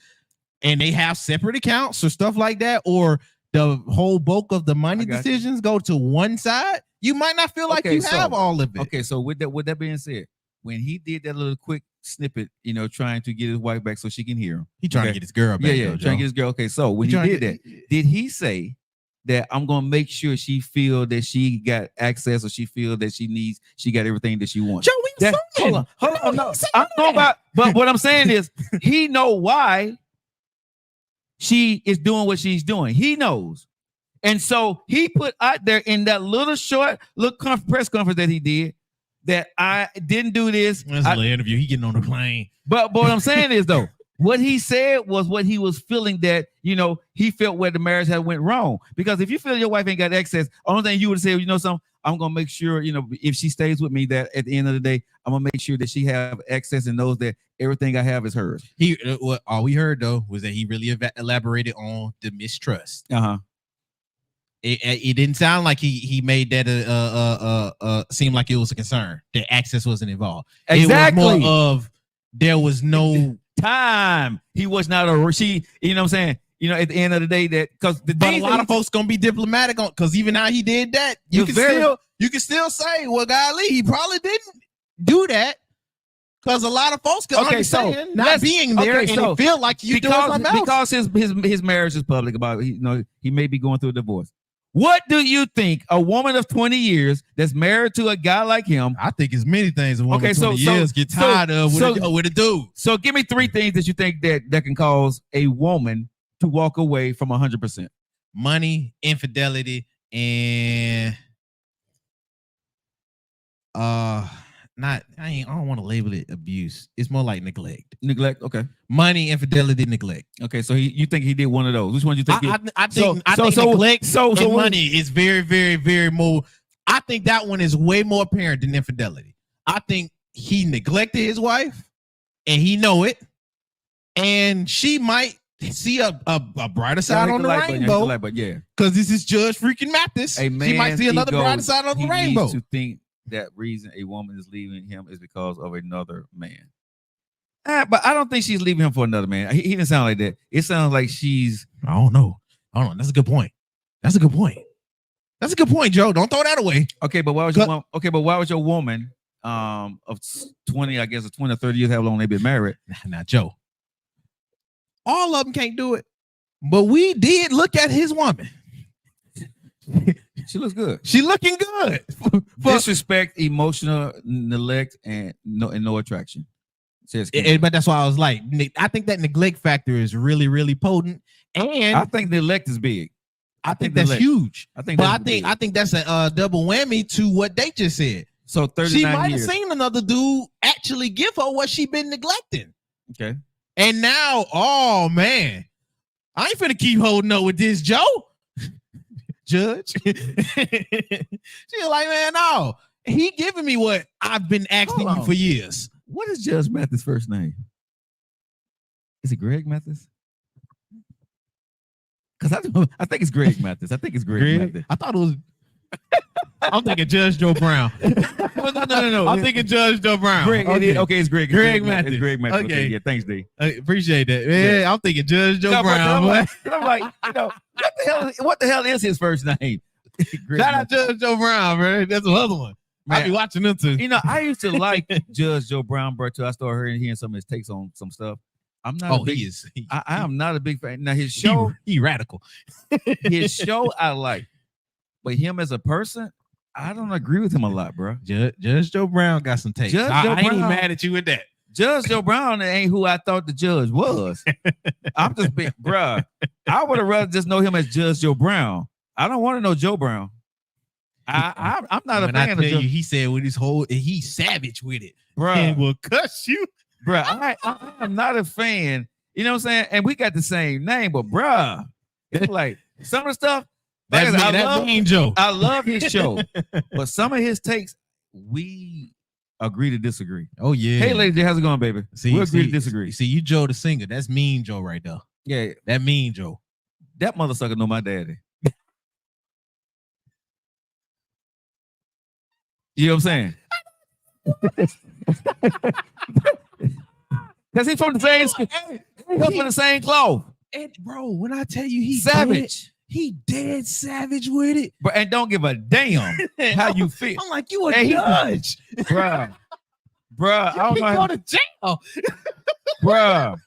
and they have separate accounts or stuff like that, or the whole bulk of the money decisions go to one side, you might not feel like you have all of it. Okay, so with that being said, when he did that little quick snippet, trying to get his wife back so she can hear him. He trying to get his girl back. Yeah, trying to get his girl. Okay, so when he did that, did he say that I'm gonna make sure she feel that she got access, or she feel that she got everything that she wants. Joe, Hold on, no, I know about, but what I'm saying is he know why she is doing what she's doing. He knows. And so he put out there in that little press conference that he did that I didn't do this. That's a little interview. He getting on the plane. But what I'm saying is, though, what he said was what he was feeling, that, he felt where the marriage had went wrong. Because if you feel your wife ain't got access, only thing you would say, something, I'm going to make sure, if she stays with me, that at the end of the day, I'm going to make sure that she have access and knows that everything I have is hers. All we heard, though, was that he really elaborated on the mistrust. Uh-huh. It didn't sound like he made that seem like it was a concern that access wasn't involved. Exactly. It was more of there was no time. He was not she. You know what I'm saying? At the end of the day, but a lot of folks gonna be diplomatic on, because even now he did that. You can still say, well, golly, he probably didn't do that. Because a lot of folks can understand not being there and feel like you doing something else. Because his marriage is public about he may be going through a divorce. What do you think a woman of 20 years that's married to a guy like him? I think it's many things a woman of 20 years get tired of with a dude. So give me 3 things that you think that can cause a woman to walk away from 100%. Money, infidelity, and I don't want to label it abuse. It's more like neglect. Neglect, okay. Money, infidelity, neglect. Okay, so you think he did one of those? Which one do you think? I think neglect and money is very, very, very more. I think that one is way more apparent than infidelity. I think he neglected his wife, and he know it, and she might see a brighter side on the rainbow. But yeah, because this is Judge freaking Mathis. She might see another brighter side on the rainbow. Needs to think that reason a woman is leaving him is because of another man. But I don't think she's leaving him for another man. He didn't sound like that. It sounds like she's. I don't know. That's a good point. That's a good point, Joe. Don't throw that away. Okay, but why was your woman of 20, I guess, or 20 or 30 years, how long they been married? Now, Joe. All of them can't do it, but we did look at his woman. She looks good. She looking good. Disrespect, emotional neglect, and no attraction. But that's why I was like, I think that neglect factor is really, really potent, and I think neglect is big. I think that's huge. I think that's a double whammy to what they just said. So 39 she might years. have seen another dude actually give her what she been neglecting. Okay. And now, oh man, I ain't finna keep holding up with this, Joe. Judge. She's like, man, no. He giving me what I've been asking you for years. What is Judge Mathis' first name? Is it Greg Mathis? Because I think it's Greg Mathis. I think it's Greg Mathis. I thought it was. I'm thinking Judge Joe Brown. No. I'm thinking Judge Joe Brown. Greg, okay, it's Greg. Greg Mathis. It's Greg Mathis. Okay. Yeah, thanks, D. I appreciate that. Yeah, I'm thinking Judge Joe Brown. I'm like, what the hell is his first name? Shout out Judge Joe Brown, man. That's another one. I be watching them too. I used to like Judge Joe Brown, bro, too. I started hearing some of his takes on some stuff. I'm not. I am not a big fan. Now his show, he radical. His show I like, but him as a person, I don't agree with him a lot, bro. Judge Joe Brown got some takes. I ain't even mad at you with that. Judge Joe Brown ain't who I thought the judge was. I'm just being, bro. I would have rather just know him as Judge Joe Brown. I don't want to know Joe Brown. I'm not a fan of Joe. He said with his whole, he's savage with it, bro. And will cuss you. Bro, I am not a fan. You know what I'm saying? And we got the same name, but bro, it's like some of the stuff. I love his show, but some of his takes, we agree to disagree. Oh yeah. Hey, lady, how's it going, baby? We agree to disagree. See, you Joe the singer. That's Mean Joe right there. Yeah, that Mean Joe. That mother sucker know my daddy. You know what I'm saying? Because he's from the same from the same cloth. And bro, when I tell you he's savage, he dead savage with it. But and don't give a damn how you feel. I'm like, you a judge. Bruh. I don't know. Go to jail. Bruh.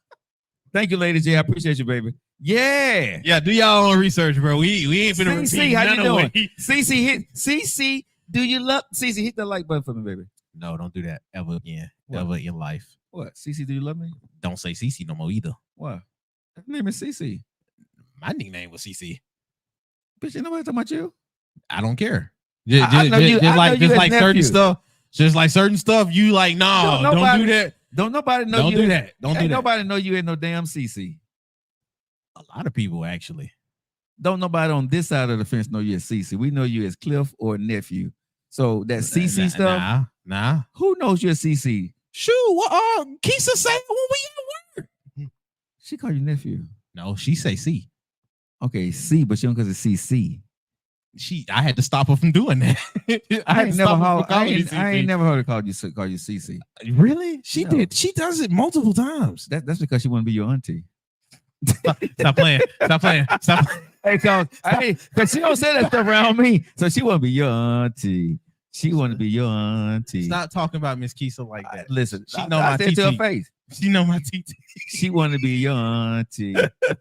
Thank you, Lady J. I appreciate you, baby. Yeah. Yeah, do y'all own research, bro. We ain't finna CC, how you doing? CC, do you love CC? Hit the like button for me, baby. No, don't do that ever again. What? Ever in life. What? CC, do you love me? Don't say CC no more either. What? Her name is CC. My nickname was CC. Bitch, ain't nobody talking about you. I don't care. I know you Like certain nephew. stuff. Just like certain stuff, you like, no, don't do that. Don't nobody know Don't you. do that. Don't do that. Nobody know you ain't no damn CC. A lot of people actually. Don't nobody on this side of the fence know you as CC. We know you as Cliff or nephew. So that CC stuff. Nah. Who knows you as CC? Shoot, what Keisha say when we at work? She call you nephew. No, she say C. Okay, C, but she don't cause it's CC. I had to stop her from doing that. I ain't never heard her call you CC. Really? She did. She does it multiple times. That's because she want to be your auntie. Stop playing. Hey, cause she don't say that stuff around me. So she want to be your auntie. She want to be your auntie. Stop talking about Miss Keisha like that. Listen, she know my TT to her face. She know my TT. She want to be your auntie.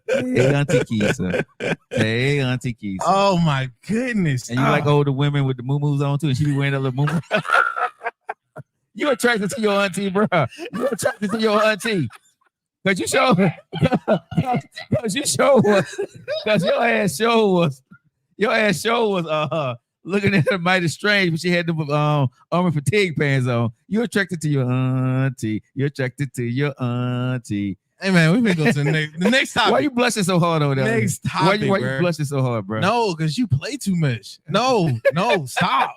Hey, Auntie Keisha. Hey, Auntie Keisha. Oh my goodness! And you like older women with the moo-moos on too, and she be wearing that little moo-moo. You attracted to your auntie, bro. You attracted to your auntie. Cause you show, cause your ass show was looking at her mighty strange, but she had the armor fatigue pants on. You're attracted to your auntie. You're attracted to your auntie. Hey man, we been go to the next topic. Why you blushing so hard over there? Next topic. Why you blushing so hard, bro? No, because you play too much. No, stop.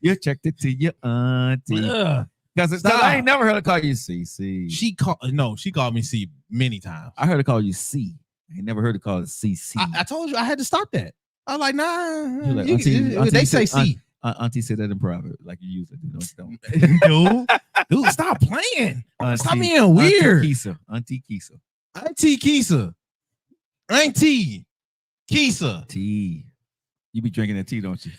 You're attracted to your auntie. Because I ain't never heard her call you CC. She called me C many times. I heard her call you C. I ain't never heard her call it CC. I told you I had to stop that. I was like, nah. Like, auntie they say C. Auntie said that in private, like you use it. Don't. Dude, stop playing. Auntie, stop being weird. Auntie Keisha. Auntie Keisha. Tea. You be drinking that tea, don't you?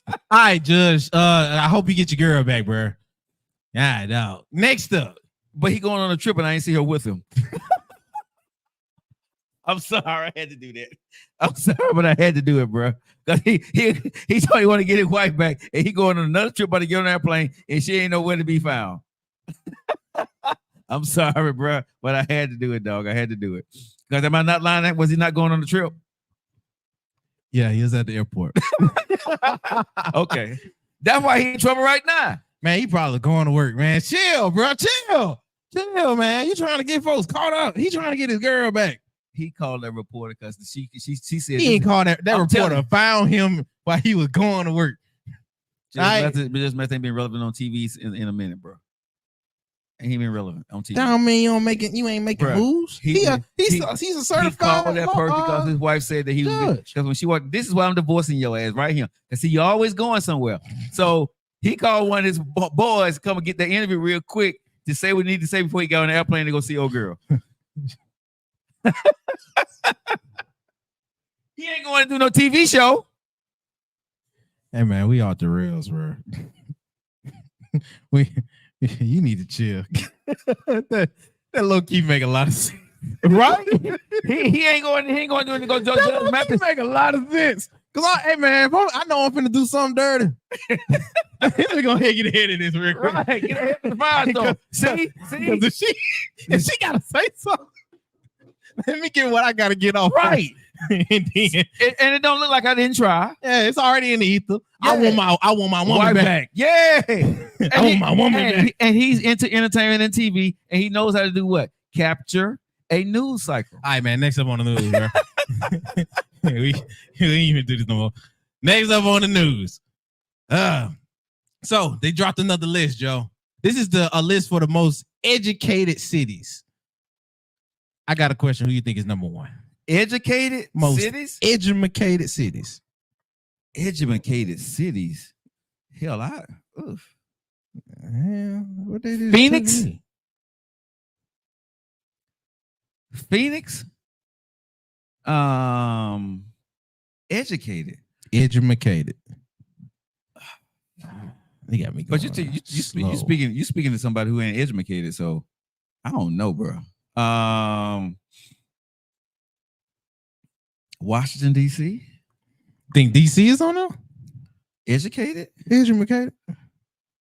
All right, Judge. I hope you get your girl back, bro. Yeah, no. Next up. But he going on a trip and I ain't see her with him. I'm sorry, I had to do that. I'm sorry, but I had to do it, bro. Because he told he want to get his wife back, and he going on another trip, about to get on an airplane, and she ain't nowhere to be found. I'm sorry, bro, but I had to do it, dog. I had to do it. Because am I not lying? Was he not going on the trip? Yeah, he was at the airport. Okay. That's why he in trouble right now. Man, he probably going to work, man. Chill, bro. Chill, man. You trying to get folks caught up. He trying to get his girl back. He called that reporter because she said he ain't called that reporter. Found him while he was going to work. Just mess ain't been relevant on TV in a minute, bro. And he been relevant on TV. That don't mean you ain't making moves. He's a certified. He called that person because his wife said that he was because when she walked, this is why I'm divorcing your ass right here. Because you always going somewhere. So he called one of his boys to come and get the interview real quick to say what he need to say before he got on the airplane to go see old girl. He ain't going to do no TV show. Hey man, we off the rails, bro. You need to chill. that low key make a lot of sense, right? he ain't going to do it. Go That make a lot of sense. Cause hey man, I know I'm finna do something dirty. We're gonna get ahead of this real quick. Right, get ahead of the fire though. See, if she gotta say something. Let me get what I gotta get off. Right. And it don't look like I didn't try. Yeah, it's already in the ether. Yeah. I want my woman back. Yeah. I want my woman back. And he's into entertainment and TV, and he knows how to do what? Capture a news cycle. All right, man. Next up on the news, bro. we ain't even do this no more. Next up on the news. So they dropped another list, Joe. This is a list for the most educated cities. I got a question. Who you think is number one? Educated cities? Educated cities. Educated cities. Hell, what they do? Phoenix? Phoenix? Educated. Educated. They got me going. But you speaking to somebody who ain't educated, so I don't know, bro. Washington, D.C. Think DC is on there? Educated? Educated.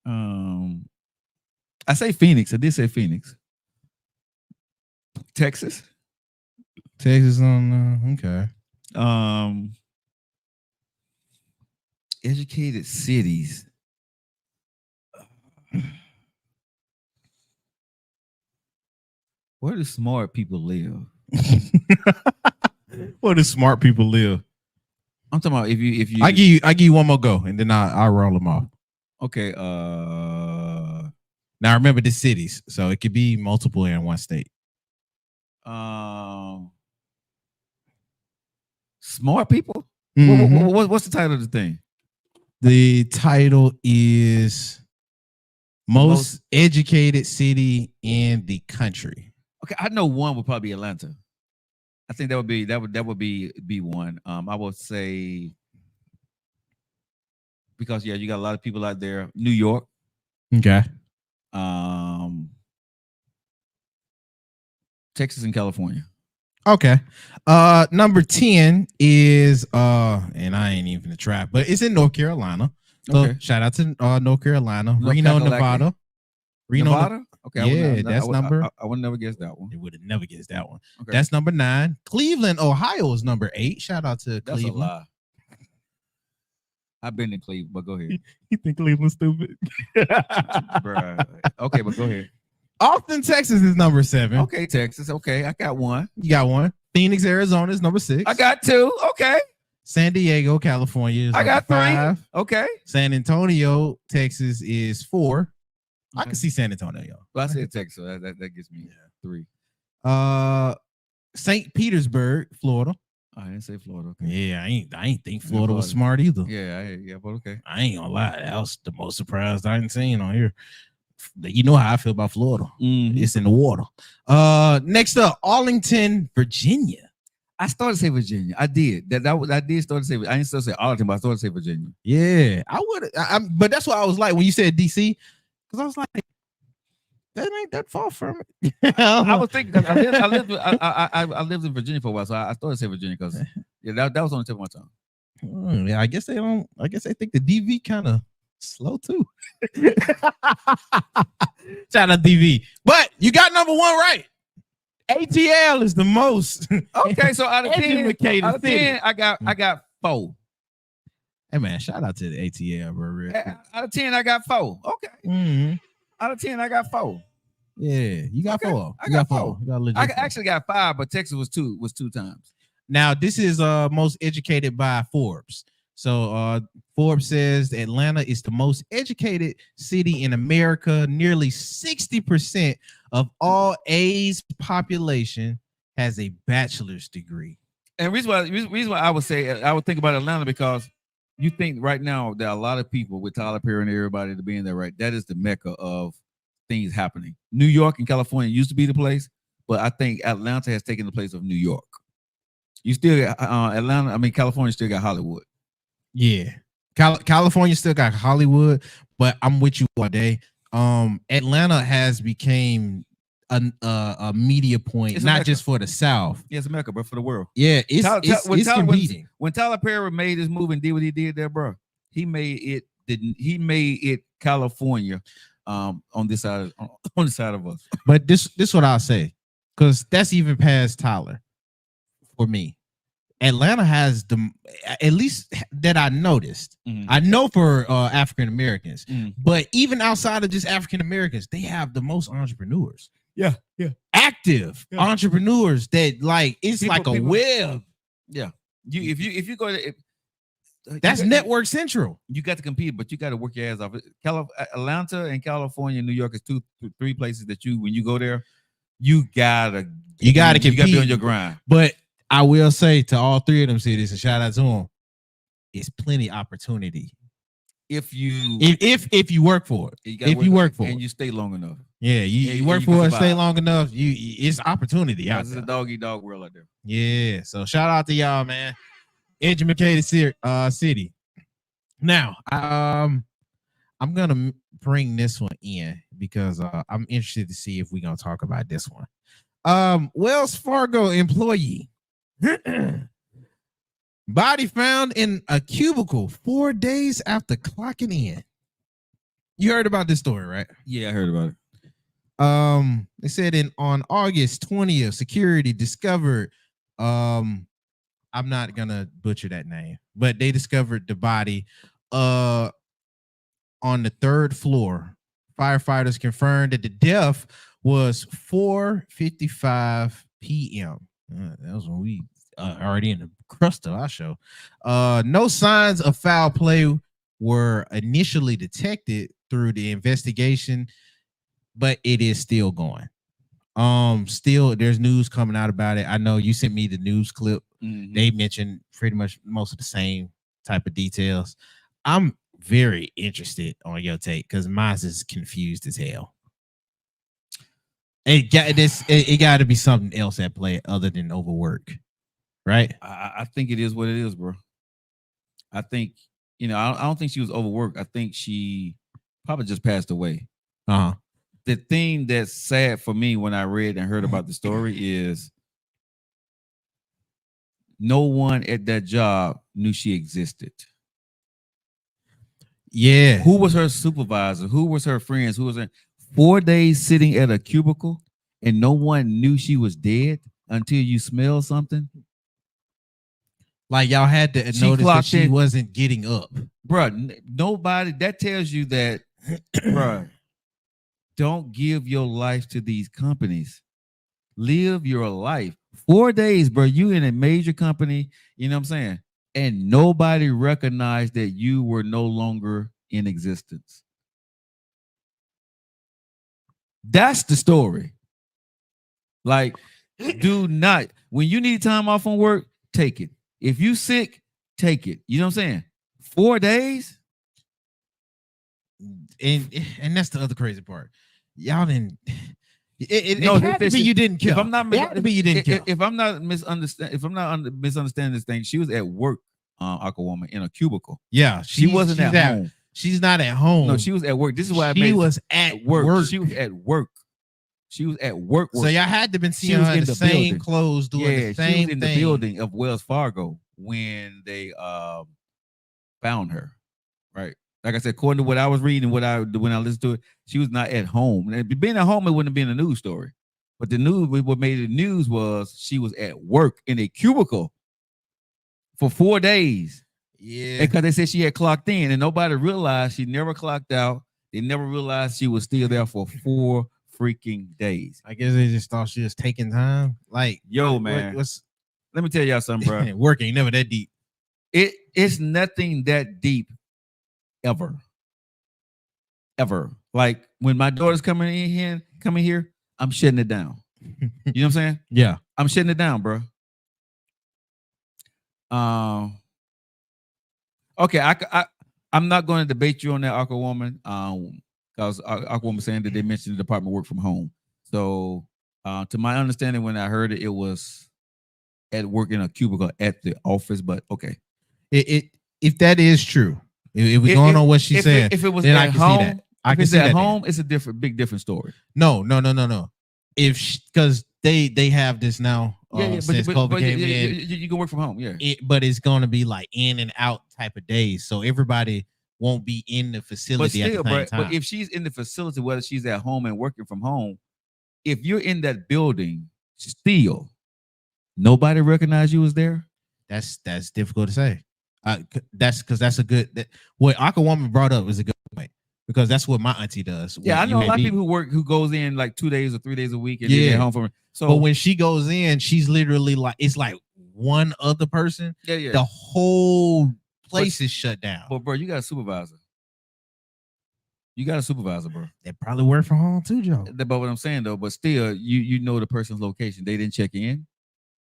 I say Phoenix. I did say Phoenix. Texas. Texas on okay. Educated cities. Where do smart people live? Where do smart people live? I'm talking about if you I give you one more go and then I'll roll them off. Okay. Now remember the cities, so it could be multiple in one state. Smart people. What's the title of the thing? The title is most educated city in the country. Okay, I know one would probably be Atlanta. I think that would be one. I would say because you got a lot of people out there. New York. Okay. Texas and California. Okay. Number 10 is and I ain't even a trap, but it's in North Carolina. So Okay. shout out to North Carolina, North Reno, Carolina. Nevada. Nevada? Okay. Yeah, that's number. I would never guess that one. It would have never guessed that one. Okay. That's number 9. Cleveland, Ohio is number 8. Shout out to That's Cleveland. a lie. I've been in Cleveland, but go ahead. You think Cleveland's stupid? Bruh. Okay, but go ahead. Austin, Texas is number 7. Okay, Texas. Okay, I got one. You got one. Phoenix, Arizona is number 6. I got 2. Okay. San Diego, California is I got 5. 3. Okay. San Antonio, Texas is 4. I can see San Antonio. Well, I said Texas, so that gives me 3. St. Petersburg, Florida. I didn't say Florida. Okay. Yeah, I ain't think Florida was smart either. Yeah, but okay. I ain't gonna lie, that was the most surprised I ain't seen on here. You know how I feel about Florida. Mm-hmm. It's in the water. Next up, Arlington, Virginia. I started to say Virginia. I did. I did start to say. I didn't still say Arlington, but I started to say Virginia. Yeah, I would. But that's what I was like when you said DC, because I was like, that ain't that far from it. I was thinking I lived in Virginia for a while, so I started to say Virginia because that was on the tip of my tongue. Yeah, I guess they don't. I guess they think the DV kind of slow too. Shout out DV, but you got number 1 right. ATL is the most. Okay, so out of 10, I got 4. Hey man, shout out to the ATL, bro. Real quick. Out of 10, I got 4. Okay. Mm-hmm. Out of 10, I got 4. Yeah, you got 4. I got 4. You got legit I 4. actually got 5, but Texas was 2 times. Now this is most educated by Forbes. So Forbes says Atlanta is the most educated city in America. Nearly 60% of all A's population has a bachelor's degree. And reason why I would say I would think about Atlanta because you think right now there are a lot of people with Tyler Perry and everybody to be in there, right? That is the mecca of things happening. New York and California used to be the place, but I think Atlanta has taken the place of New York. You still got California still got Hollywood. Yeah, California still got Hollywood, but I'm with you all day. Atlanta has became a media point, It's not just for the South. Yeah, it's a mecca, but for the world. Yeah, it's competing. When Tyler Perry made his move and did what he did there, bro, he made it California on this side on the side of us. But this what I'll say, because that's even past Tyler for me. Atlanta has the, at least that I noticed. Mm-hmm. I know for African Americans, but even outside of just African Americans, they have the most entrepreneurs. Yeah. Active entrepreneurs that like it's like a web. Yeah. If you go to that's network central. You got to compete, but you got to work your ass off. Atlanta and California, New York is 2-3 places that when you go there, you gotta compete. You gotta be on your grind. But I will say to all 3 of them cities, and shout out to them, it's plenty opportunity. If you work for it. If you work for it. And you stay long enough. Yeah, you work for it, stay long enough. It's opportunity out there. It's a dog-eat-dog world out there. Yeah. So shout out to y'all, man. Educated city. Now, I'm gonna bring this one in because I'm interested to see if we're gonna talk about this one. Wells Fargo employee Body found in a cubicle 4 days after clocking in. You heard about this story, right? Yeah, I heard about it. They said on August 20th, security discovered I'm not gonna butcher that name, but they discovered the body on the 3rd floor. Firefighters confirmed that the death was 4:55 p.m. That was when we already in the crust of our show. No signs of foul play were initially detected through the investigation, but it is still going. Still there's news coming out about it. I know you sent me the news clip. Mm-hmm. They mentioned pretty much most of the same type of details. I'm very interested on your take because mine is confused as hell. It got to be something else at play other than overwork, right? I think it is what it is, bro. I think I don't think she was overworked. I think she probably just passed away. The thing that's sad for me when I read and heard about the story is no one at that job knew she existed. Yeah. Who was her supervisor? Who was her friends? Who was her 4 days sitting at a cubicle and no one knew she was dead until you smell something? Like y'all had to notice that she wasn't getting up. Bruh, nobody, that tells you that, bruh, don't give your life to these companies. Live your life. 4 days, bro. You in a major company, you know what I'm saying? And nobody recognized that you were no longer in existence. That's the story. Like, do not, when you need time off from work, take it. If you sick, take it. You know what I'm saying? 4 days? And that's the other crazy part. Y'all didn't. It had to be you didn't kill. If I'm not misunderstanding this thing, she was at work, Aquawoman, in a cubicle. Yeah, she wasn't at home. She's not at home. No, she was at work. This is why she was at work. She was at work. She was at work. So y'all had to been seeing her in the same clothes doing the same she was in the building of Wells Fargo when they found her. Right. Like I said, according to what I was reading, when I listened to it, she was not at home. And being at home, it wouldn't have been a news story. But the news, what made it news was she was at work in a cubicle for 4 days. Yeah. Because they said she had clocked in and nobody realized she never clocked out. They never realized she was still there for 4 freaking days. I guess they just thought she was taking time. Like, yo, man, let me tell y'all something, bro. Work ain't never that deep. It's nothing that deep. Ever. Like when my daughter's coming here, I'm shutting it down. You know what I'm saying? Yeah, I'm shutting it down, bro. Okay, I'm not going to debate you on that, Aquawoman. Because Aquawoman saying that they mentioned the department work from home. So, to my understanding, when I heard it, it was at work in a cubicle at the office. But okay, if that is true. If we're going on what she said, if it was then at I can home, see that. I can see at home, it's a big different story. No. If because they have this now, since COVID came in, you can work from home, yeah. But it's going to be like in and out type of days, so everybody won't be in the facility at the same time. But if she's in the facility, whether she's at home and working from home, if you're in that building, still nobody recognized you was there. That's difficult to say. That's because that's a good what Aquawoman brought up is a good point because that's what my auntie does. Yeah, I know a lot of people who goes in like 2 days or 3 days a week and they get home from her. So, but when she goes in, she's literally like it's like one other person. Yeah. The whole place is shut down. But bro, you got a supervisor. Bro. They probably work from home too, Joe. But what I'm saying though, but still, you know the person's location. They didn't check in.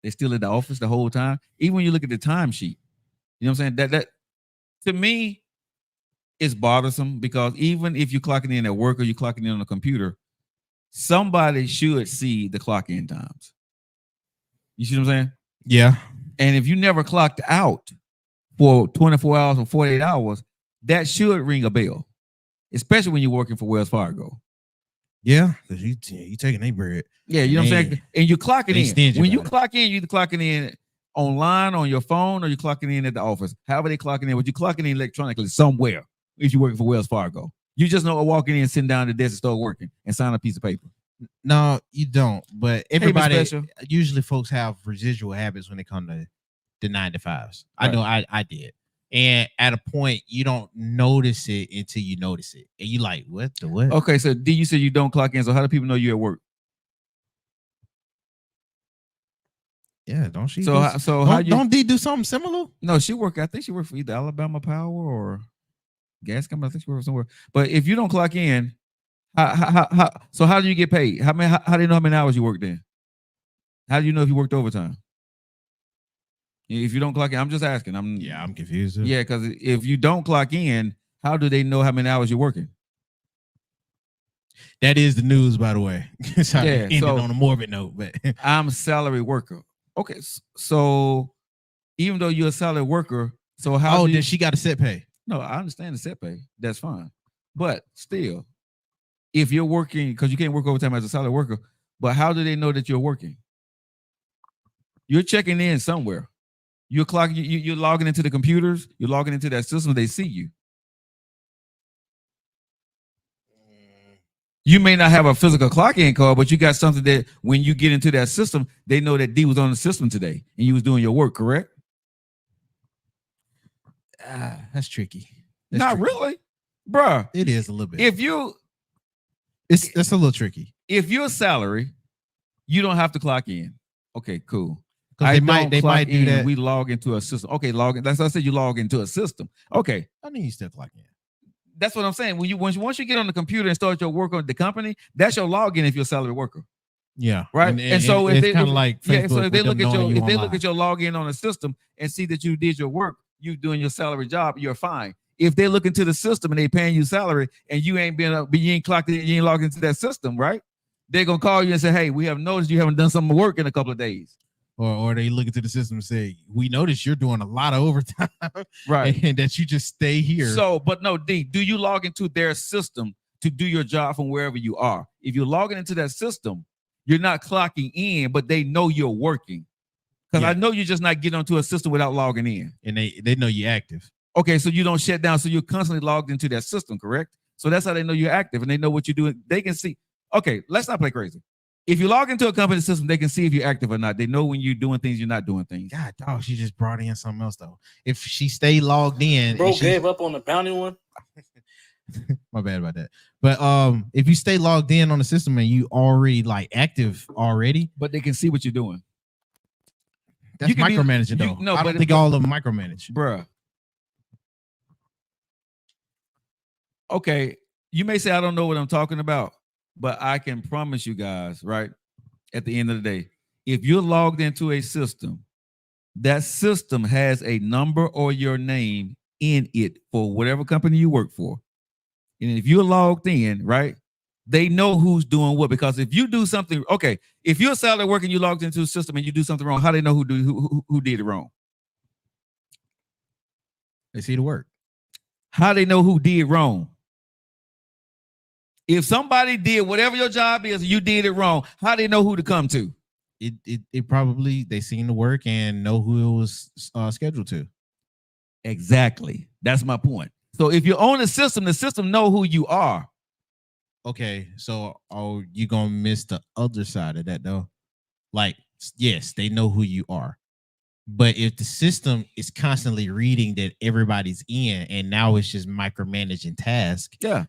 They still in the office the whole time. Even when you look at the timesheet. You know what I'm saying? That to me is bothersome because even if you're clocking in at work or you're clocking in on a computer, somebody should see the clock in times. You see what I'm saying? Yeah. And if you never clocked out for 24 hours or 48 hours, that should ring a bell, especially when you're working for Wells Fargo. Yeah, because you taking a bread. Yeah, you know what I'm saying? And you're clocking in. When you clock in, you're clocking in online on your phone, or you clocking in at the office? However they clocking in, but you clocking in electronically somewhere if you're working for Wells Fargo. You just know walking in, sitting down at the desk and start working and sign a piece of paper. No, you don't. But everybody, Hey, usually folks have residual habits when it comes to the 9 to 5s. Right. I know I did. And at a point, you don't notice it until you notice it. And you like, what the what? Okay, so D, you said you don't clock in. So how do people know you're at work? Yeah, don't she? Don't D do something similar? No, she work. I think she worked for either Alabama Power or gas company. I think she worked somewhere. But if you don't clock in, how do you get paid? How do you know how many hours you worked in? How do you know if you worked overtime? If you don't clock in, I'm just asking. I'm confused. Yeah, because if you don't clock in, how do they know how many hours you're working? That is the news, by the way. Yeah, so on a morbid note, but I'm a salary worker. Okay, so even though you're a salary worker, so how? Then she got a set pay? No, I understand the set pay. That's fine, but still, if you're working, because you can't work overtime as a salary worker, but how do they know that you're working? You're checking in somewhere. You're clocking. You're logging into the computers. You're logging into that system. They see you. You may not have a physical clock-in card, but you got something that when you get into that system, they know that D was on the system today and you was doing your work, correct? That's tricky. Not really, bruh. It is a little bit. It's a little tricky. If you're a salary, you don't have to clock in. Okay, cool. They might do that. We log into a system. Okay, log in. That's what I said. You log into a system. Okay. I think you still clock in. That's what I'm saying. Once you get on the computer and start your work on the company, that's your login if you're a salary worker. Yeah, right. And so if they kind of like Facebook, so if they look at your login on the system and see that you did your work, you doing your salary job, you're fine. If they look into the system and they paying you salary and you ain't clocked in, you ain't logged into that system, right? They're gonna call you and say, "Hey, we have noticed you haven't done some work in a couple of days." Or they look into the system and say, "We noticed you're doing a lot of overtime, right? And that you just stay here." So, but no, D, do you log into their system to do your job from wherever you are? If you're logging into that system, you're not clocking in, but they know you're working. Because I know you're just not getting onto a system without logging in, and they know you're active. Okay, so you don't shut down, so you're constantly logged into that system, correct? So that's how they know you're active, and they know what you're doing. They can see. Okay, let's not play crazy. If you log into a company system, they can see if you're active or not. They know when you're doing things, you're not doing things. God, dog, she just brought in something else though. If she stayed logged in, bro, gave up on the bounty one. My bad about that. But if you stay logged in on the system and you already like active already, but they can see what you're doing. That's micromanaging though. No, I don't think all of them micromanage, bruh. Okay, you may say I don't know what I'm talking about. But I can promise you guys, right, at the end of the day, if you're logged into a system, that system has a number or your name in it for whatever company you work for. And if you're logged in, right, they know who's doing what. Because if you do something, okay, if you're a salary worker and you logged into a system and you do something wrong, how do they know who did it wrong? They see the work. How do they know who did wrong? If somebody did whatever your job is and you did it wrong, how do they know who to come to? It probably they seen the work and know who it was scheduled to. Exactly. That's my point. So if you're on the system know who you are. Okay, so you gonna miss the other side of that though? Like, yes, they know who you are. But if the system is constantly reading that everybody's in and now it's just micromanaging tasks, yeah,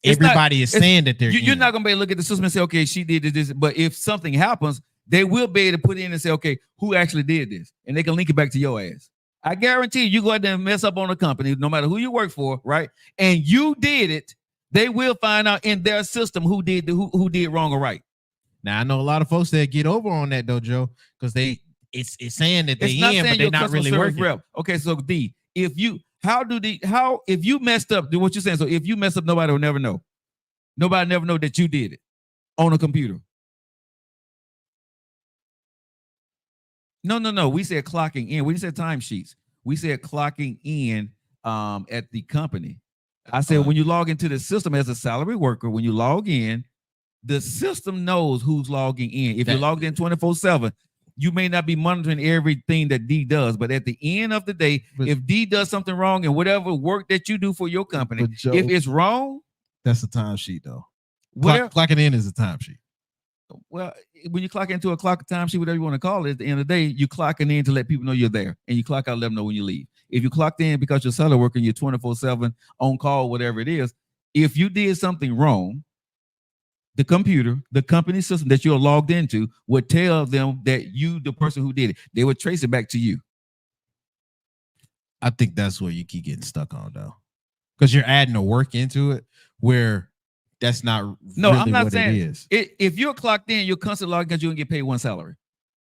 everybody is saying that you're not gonna be able to look at the system and say, okay, she did this. But if something happens, they will be able to put in and say, okay, who actually did this? And they can link it back to your ass. I guarantee you go out there and mess up on a company, no matter who you work for, right? And you did it, they will find out in their system who did wrong or right. Now I know a lot of folks that get over on that though, Joe, because it's saying that they in, but they're not really working. Rep. Okay, so D, if you messed up, do what you're saying. So if you mess up, nobody will never know. Nobody never know that you did it on a computer. No. We said clocking in. We didn't say timesheets. We said clocking in at the company. I said when you log into the system as a salary worker, when you log in, the system knows who's logging in. If you're logged in 24/7, You may not be monitoring everything that D does, but at the end of the day, if D does something wrong and whatever work that you do for your company, Joe, if it's wrong, that's a timesheet though. Clocking in is a timesheet. Well, when you clock into a timesheet, whatever you want to call it, at the end of the day, you clocking in to let people know you're there, and you clock out, let them know when you leave. If you clocked in because you're salary worker, you're 24/7 on call, whatever it is. If you did something wrong, the computer, the company system that you're logged into, would tell them that you, the person who did it. They would trace it back to you. I think that's where you keep getting stuck on, though, because you're adding a work into it where that's not. No, really I'm not what saying it is. If you're clocked in, you're constantly logged in, you're gonna get paid one salary.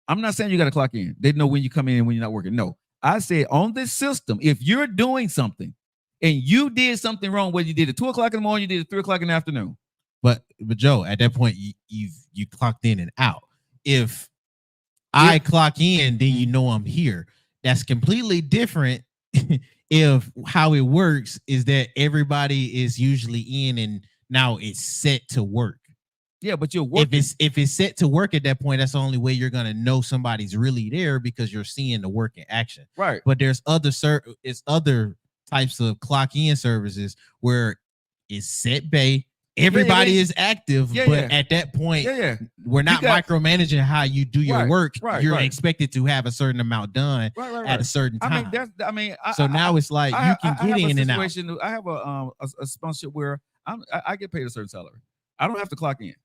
I'm not saying you got to clock in. They know when you come in and when you're not working. No, I said on this system, if you're doing something and you did something wrong, whether you did it 2 o'clock in the morning, you did it 3 o'clock in the afternoon. But Joe, at that point, you clocked in and out. If I clock in, then you know I'm here. That's completely different. If how it works is that everybody is usually in and now it's set to work. Yeah, but you're working. If it's set to work at that point, that's the only way you're gonna know somebody's really there, because you're seeing the work in action. Right. But there's other types of clock in services where it's set bay. Everybody is active, but at that point, we're not micromanaging how you do your work. You're expected to have a certain amount done at a certain time. So now it's like you can get in and out. I have a sponsorship where I get paid a certain salary. I don't have to clock in,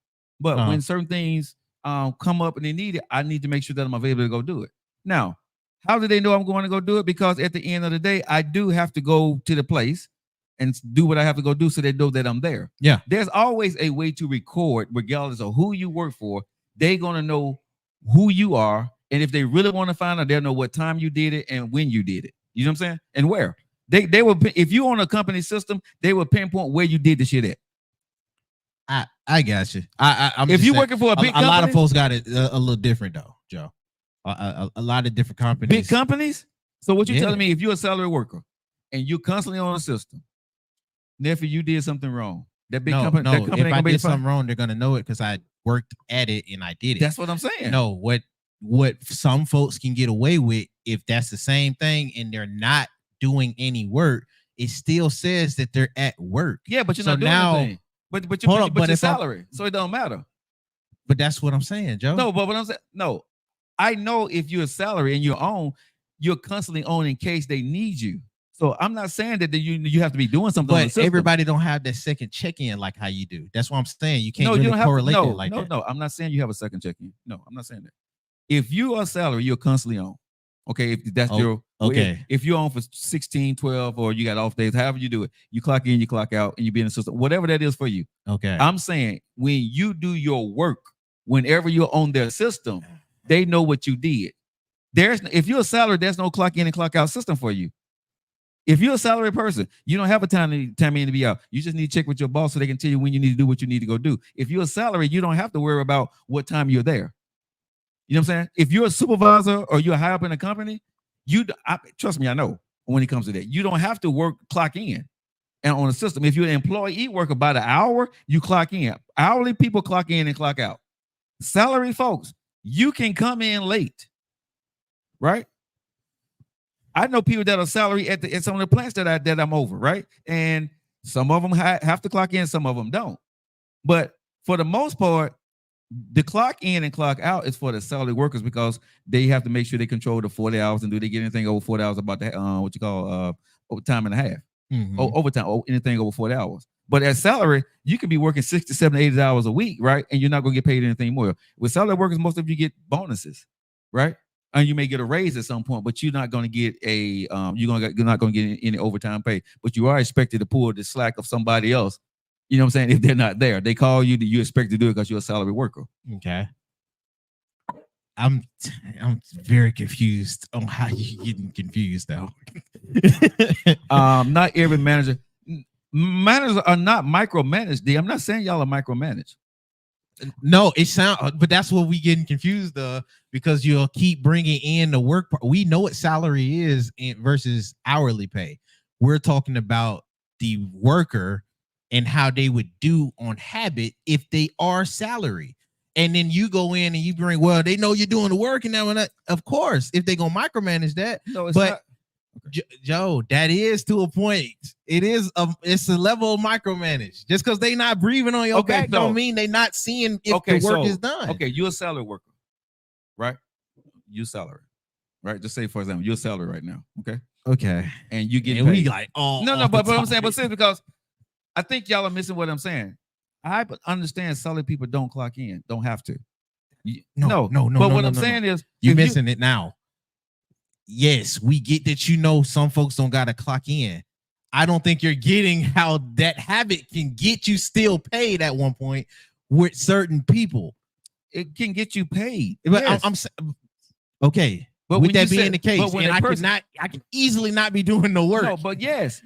but when certain things come up and they need it, I need to make sure that I'm available to go do it. Now, how do they know I'm going to go do it? Because at the end of the day, I do have to go to the place and do what I have to go do so they know that I'm there. Yeah. There's always a way to record, regardless of who you work for. They're going to know who you are. And if they really want to find out, they'll know what time you did it and when you did it. You know what I'm saying? And where. They will, if you on a company system, they will pinpoint where you did the shit at. I got you. If you're working for a big company, a lot of folks got it a little different though, Joe. A lot of different companies. Big companies? So what you're telling me, if you're a salary worker and you're constantly on a system, therefore you did something wrong. That big company, that company if I did something wrong, they're gonna know it because I worked at it and I did it. That's what I'm saying. No, what some folks can get away with, if that's the same thing and they're not doing any work, it still says that they're at work. Yeah, but you're not doing anything. But your salary, so it don't matter. But that's what I'm saying, Joe. No, but what I'm saying, no, I know if you're a salary and you're on, you're constantly on in case they need you. So I'm not saying that you have to be doing something. But everybody don't have that second check-in like how you do. That's what I'm saying. You can't really correlate it like that. No, I'm not saying you have a second check-in. No, I'm not saying that. If you are a salary, you're constantly on. Okay, if that's your if you're on for 16, 12, or you got off days, however you do it, you clock in, you clock out, and you be in the system, whatever that is for you. Okay. I'm saying when you do your work, whenever you're on their system, they know what you did. If you're a salary, there's no clock in and clock out system for you. If you're a salary person, you don't have a time in to be out. You just need to check with your boss so they can tell you when you need to do what you need to go do. If you're a salary, you don't have to worry about what time you're there. You know what I'm saying? If you're a supervisor or you're high up in a company, trust me, I know when it comes to that. You don't have to clock in and on a system. If you're an employee, work about an hour, you clock in. Hourly people clock in and clock out. Salary folks, you can come in late, right? I know people that are salary at some of the plants that I'm over, right? And some of them have to clock in, some of them don't. But for the most part, the clock in and clock out is for the salary workers because they have to make sure they control the 40 hours, and do they get anything over 40 hours about that what you call time and a half, overtime, anything over 40 hours. But at salary, you could be working 60, 70, 80 hours a week, right? And you're not going to get paid anything more. With salary workers, most of you get bonuses, right? And you may get a raise at some point, but you're not going to get you're not going to get any overtime pay. But you are expected to pull the slack of somebody else. You know what I'm saying? If they're not there, they call you. You expect to do it because you're a salary worker. Okay. I'm very confused on how you getting confused though. Not every managers are not micromanaged. I'm not saying y'all are micromanaged. No, but that's what we getting confused because you'll keep bringing in the work. We know what salary is versus hourly pay. We're talking about the worker and how they would do on habit if they are salary. And then you go in and you bring, well, they know you're doing the work and that. Of course, if they're gonna micromanage that. No, it's not. Joe, that is to a point. It's a level of micromanage. Just because they not breathing on your back don't mean they not seeing if the work is done. Okay, you're a salary worker, right? You salary, right? Just say, for example, you're a salary right now, okay? Okay. And you get paid. We like, no, but I'm saying, because I think y'all are missing what I'm saying. I understand salary people don't clock in, don't have to. No. But what I'm saying is, you're missing it now. Yes, we get that, some folks don't gotta clock in. I don't think you're getting how that habit can get you still paid at one point with certain people. It can get you paid. But yes. I'm okay. But with that being the case, and I can easily not be doing no work. No, but yes.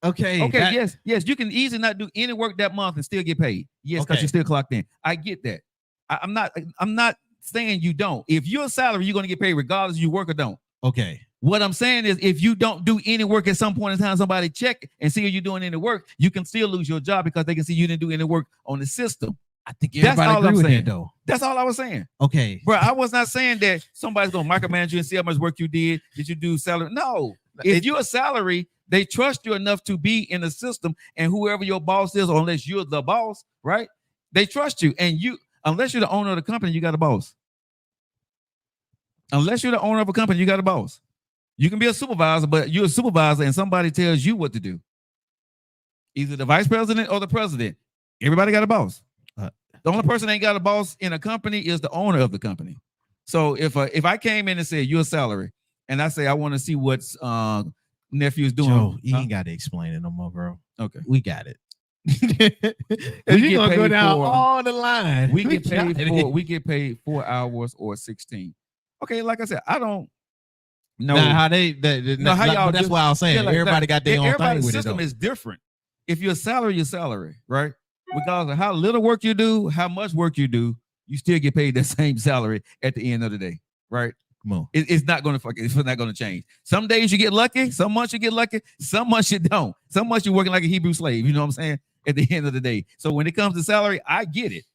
Okay. Yes. You can easily not do any work that month and still get paid. Yes, because you're still clocked in. I get that. I'm not saying you don't. If you're a salary, you're going to get paid regardless if you work or don't. Okay. What I'm saying is, if you don't do any work at some point in time, somebody check and see if you're doing any work, you can still lose your job because they can see you didn't do any work on the system. I think everybody agree with that, though. That's all I was saying. Okay. Bro, I was not saying that somebody's going to micromanage you and see how much work you did. Did you do salary? No. If you're a salary, they trust you enough to be in the system, and whoever your boss is, or unless you're the boss, right? They trust you, and unless you're the owner of the company, you got a boss. Unless you're the owner of a company, you got a boss. You can be a supervisor, but you're a supervisor and somebody tells you what to do. Either the vice president or the president. Everybody got a boss. The only person that ain't got a boss in a company is the owner of the company. So if I came in and said, you're a salary, and I say, I want to see what's nephew's doing. Joe, you ain't got to explain it no more, bro. Okay. We got it. You're going to go down all the line. We get paid 4 hours or 16. Okay, like I said, I don't know how y'all. That's why I was saying everybody got their own thing with it. Everybody's system is different. If you're a salary, you're salary, right? Regardless of how little work you do, how much work you do, you still get paid the same salary at the end of the day, right? Come on, it's not going to change. Some days you get lucky, some months you get lucky, some months you don't. Some months you're working like a Hebrew slave. You know what I'm saying? At the end of the day, so when it comes to salary, I get it.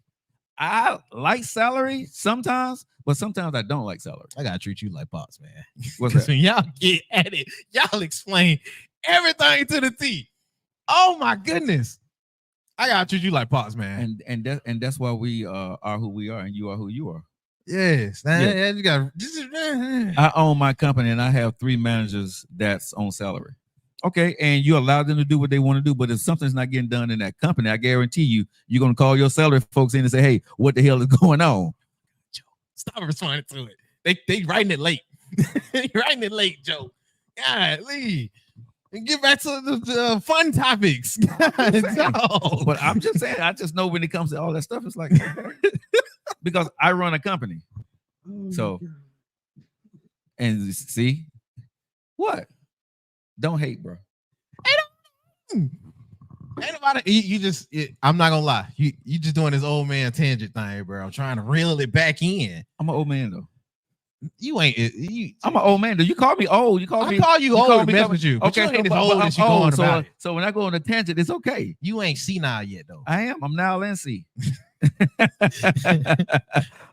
I like salary sometimes, but sometimes I don't like salary. I gotta treat you like boss, man. What's that? When y'all get at it, y'all explain everything to the T. Oh my goodness, I gotta treat you like boss, man. And that's why we are who we are, and you are who you are. Yes, yeah. You got. I own my company, and I have 3 managers that's on salary. Okay, and you allow them to do what they want to do, but if something's not getting done in that company, I guarantee you're going to call your salary folks in and say, hey, what the hell is going on? Joe, stop responding to it. They writing it late. Writing it late, Joe. God, Lee. And get back to the fun topics. God, but I'm just saying, I just know when it comes to all that stuff, it's like, because I run a company. So, and see, what? Don't hate, bro. Ain't nobody. I'm not gonna lie. You just doing this old man tangent thing, bro. I'm trying to reel it back in. I'm an old man though. You ain't. I'm an old man. Do you call me old? I call you old to mess with you. Okay, you ain't as old as you going about it. So when I go on a tangent, it's okay. You ain't senile yet, though. I am. I'm now NC.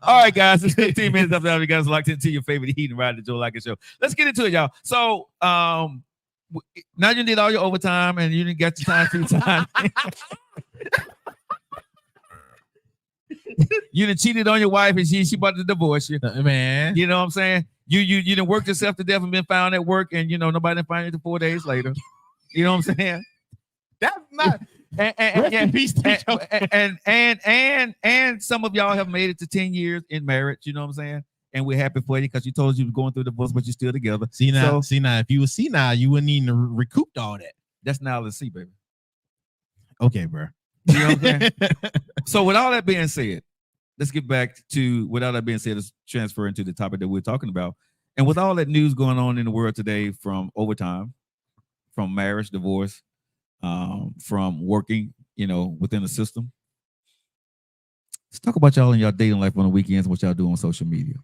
All right, guys. It's 15 minutes up now. You guys locked into your favorite Heat and Ride, the Joe Lockett Show. Let's get into it, y'all. So now you did all your overtime and you didn't get your time for your time. You done cheated on your wife and she about to divorce you, man. You know what I'm saying? You done worked yourself to death and been found at work, and nobody didn't find you 4 days later. You know what I'm saying? That's not. And some of y'all have made it to 10 years in marriage. You know what I'm saying? And we're happy for you because you told us you were going through divorce, but you're still together. See now, if you were senile, you wouldn't need to recoup all that. That's now let's see, baby. Okay, bro. You know what I'm saying? So with all that being said, let's get back to, without that being said, let's transfer into the topic that we're talking about. And with all that news going on in the world today, from overtime, from marriage, divorce, from working, within the system, let's talk about y'all in your dating life on the weekends, what y'all do on social media.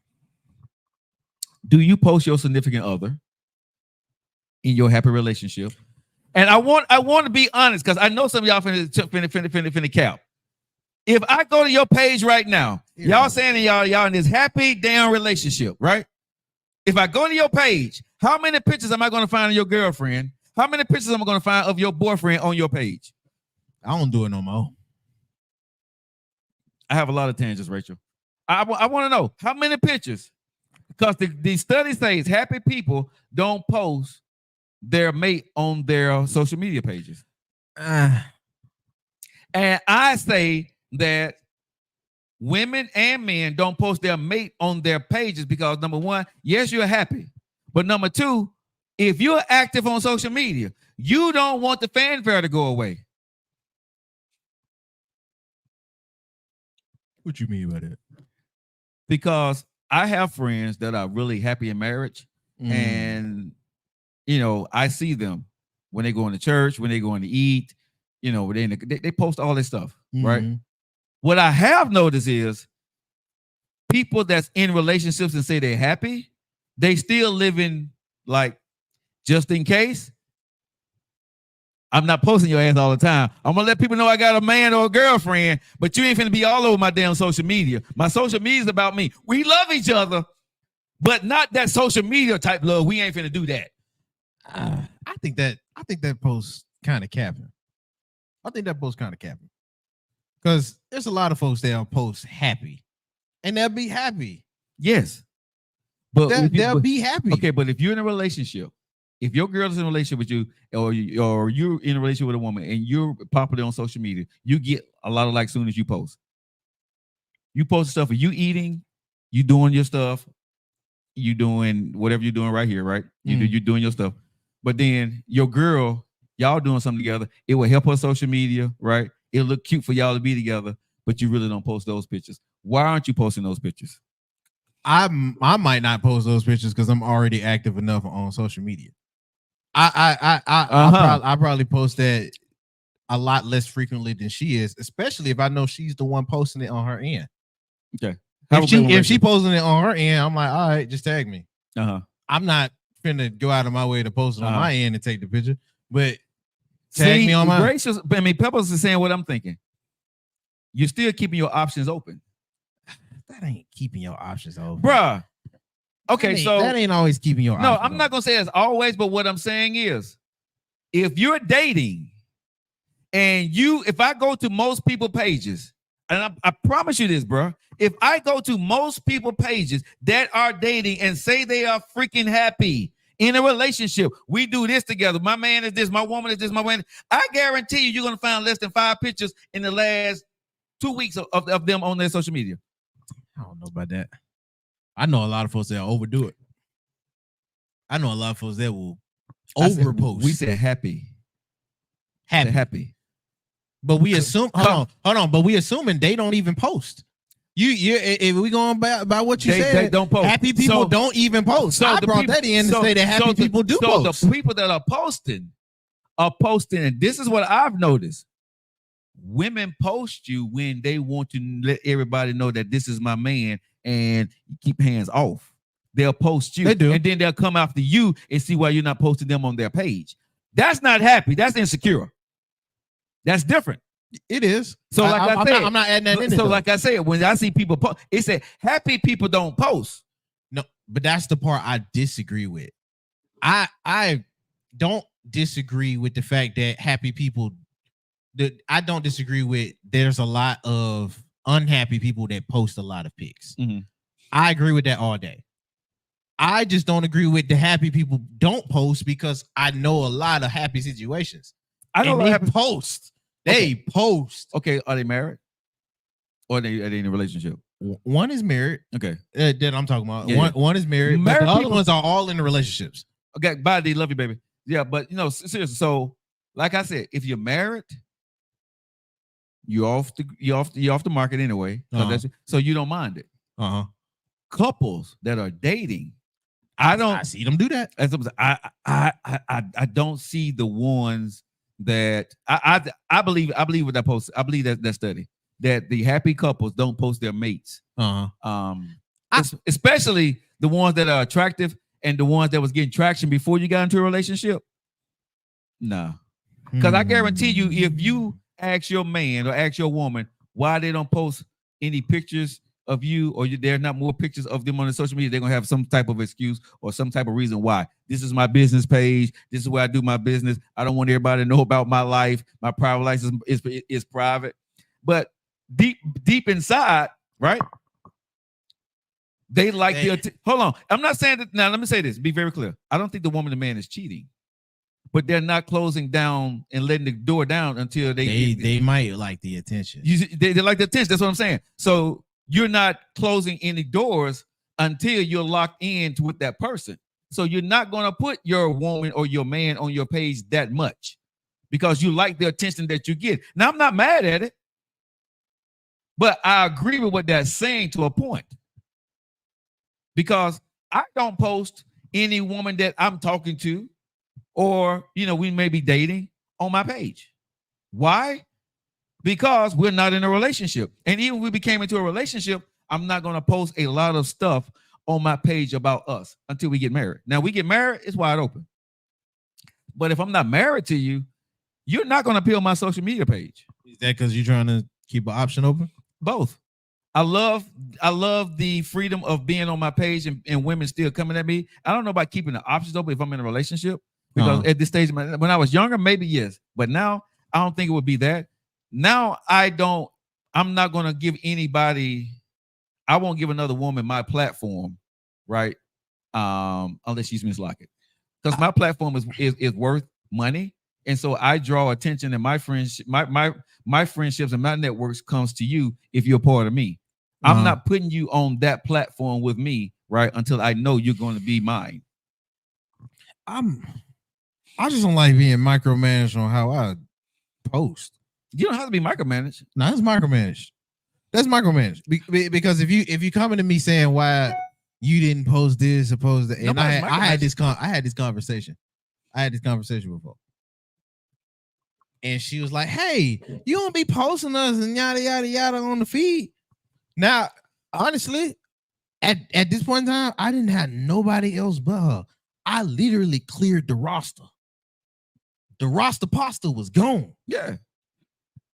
Do you post your significant other in your happy relationship? And I want to be honest, because I know some of y'all finna cap. If I go to your page right now, y'all saying y'all in this happy damn relationship, right? If I go to your page, how many pictures am I going to find of your girlfriend? How many pictures am I going to find of your boyfriend on your page? I don't do it no more. I have a lot of tangents, Rachel. I want to know how many pictures, because the study says happy people don't post their mate on their social media pages. And I say that women and men don't post their mate on their pages because, number one, yes, you're happy. But number two, if you're active on social media, you don't want the fanfare to go away. What you mean by that? Because I have friends that are really happy in marriage, and I see them when they go into church, when they go in to eat, they post all this stuff, right? What I have noticed is people that's in relationships and say they're happy, they still living like just in case. I'm not posting your ass all the time. I'm gonna let people know I got a man or a girlfriend, but you ain't finna be all over my damn social media. My social media is about me. We love each other, but not that social media type love. We ain't finna do that. I think that post kind of capping. Because there's a lot of folks that'll post happy, and they'll be happy. Yes, but they'll be happy. Okay, but if you're in a relationship, if your girl is in a relationship with you, or you're in a relationship with a woman, and you're popular on social media, you get a lot of likes soon as you post. You post stuff of you eating, you doing your stuff, you doing whatever you're doing right here, right? You're doing your stuff. But then your girl, y'all doing something together, it will help her social media, right? It'll look cute for y'all to be together, but you really don't post those pictures. Why aren't you posting those pictures? I might not post those pictures because I'm already active enough on social media. I probably post that a lot less frequently than she is, especially if I know she's the one posting it on her end. Okay. If she posting it on her end, I'm like, all right, just tag me. I'm not finna go out of my way to post it on my end and take the picture, but tag me on my. Gracious, I mean, Peppers is saying what I'm thinking. You're still keeping your options open. That ain't keeping your options open, bruh. Okay, that ain't always keeping your options. No, I'm not gonna say it's always, but what I'm saying is, if you're dating, and if I go to most people pages, and I promise you this, bro, if I go to most people pages that are dating and say they are freaking happy in a relationship, we do this together. My man is this, my woman is this, my man. I guarantee you're gonna find less than 5 pictures in the last 2 weeks of them on their social media. I don't know about that. I know a lot of folks that overdo it. I know a lot of folks that will overpost. We said happy. But we assume hold on. But we assuming they don't even post. If we going by what you said, they don't post. Happy people don't even post. So I brought that in to say that happy people do post. So the people that are posting, and this is what I've noticed. Women post you when they want to let everybody know that this is my man and keep hands off. They'll post you. They do. And then they'll come after you and see why you're not posting them on their page. That's not happy. That's insecure. That's different. It is. So like I said, I'm not adding that in. So like I said, when I see people post, it said happy people don't post. No, but that's the part I disagree with. I don't disagree with the fact that happy people. I don't disagree with. There's a lot of unhappy people that post a lot of pics. I agree with that all day. I just don't agree with the happy people don't post because I know a lot of happy situations. I know they post. They post. Okay, are they married? Or are they in a relationship? One is married. Okay. That I'm talking about. Yeah. One is married. But the other ones are all in the relationships. Okay, bye, D. Love you, baby. Yeah, but seriously. So, like I said, if you're married, you're off the market anyway. So you don't mind it. Couples that are dating, I see them do that. I don't see the ones that I believe with that post. I believe that study that the happy couples don't post their mates. Especially the ones that are attractive and the ones that was getting traction before you got into a relationship. No, because I guarantee you, if you ask your man or ask your woman, why they don't post any pictures of you, or there's not more pictures of them on the social media, they're gonna have some type of excuse or some type of reason why. This is my business page. This is where I do my business. I don't want everybody to know about my life. My private life is private. But deep inside, right? They like hold on. I'm not saying that now. Let me say this. Be very clear. I don't think the woman and man is cheating, but they're not closing down and letting the door down until they might like the attention. They like the attention. That's what I'm saying. So you're not closing any doors until you're locked in with that person. So you're not going to put your woman or your man on your page that much because you like the attention that you get. Now, I'm not mad at it, but I agree with what that's saying to a point. Because I don't post any woman that I'm talking to or, we may be dating on my page. Why? Because we're not in a relationship. And even if we became into a relationship, I'm not going to post a lot of stuff on my page about us until we get married. Now, we get married, it's wide open. But if I'm not married to you, you're not going to appeal my social media page. Is that because you're trying to keep an option open? Both. I love the freedom of being on my page and women still coming at me. I don't know about keeping the options open if I'm in a relationship. Because at this stage, when I was younger, maybe yes. But now, I don't think it would be that. Now, I'm not going to give anybody, I won't give another woman my platform, right? Unless she's Miss Lockett. Because my platform is worth money. And so I draw attention, and my friends, my friendships and my networks comes to you if you're a part of me. I'm not putting you on that platform with me, right? Until I know you're going to be mine. I just don't like being micromanaged on how I post. You don't have to be micromanaged. No, that's micromanaged. That's micromanaged. Because if you coming to me saying why you didn't post this or post that, and I had this conversation. I had this conversation before. And she was like, hey, you don't be posting us and yada, yada, yada on the feed. Now, honestly, at this point in time, I didn't have nobody else but her. I literally cleared the roster. The roster pasta was gone. Yeah.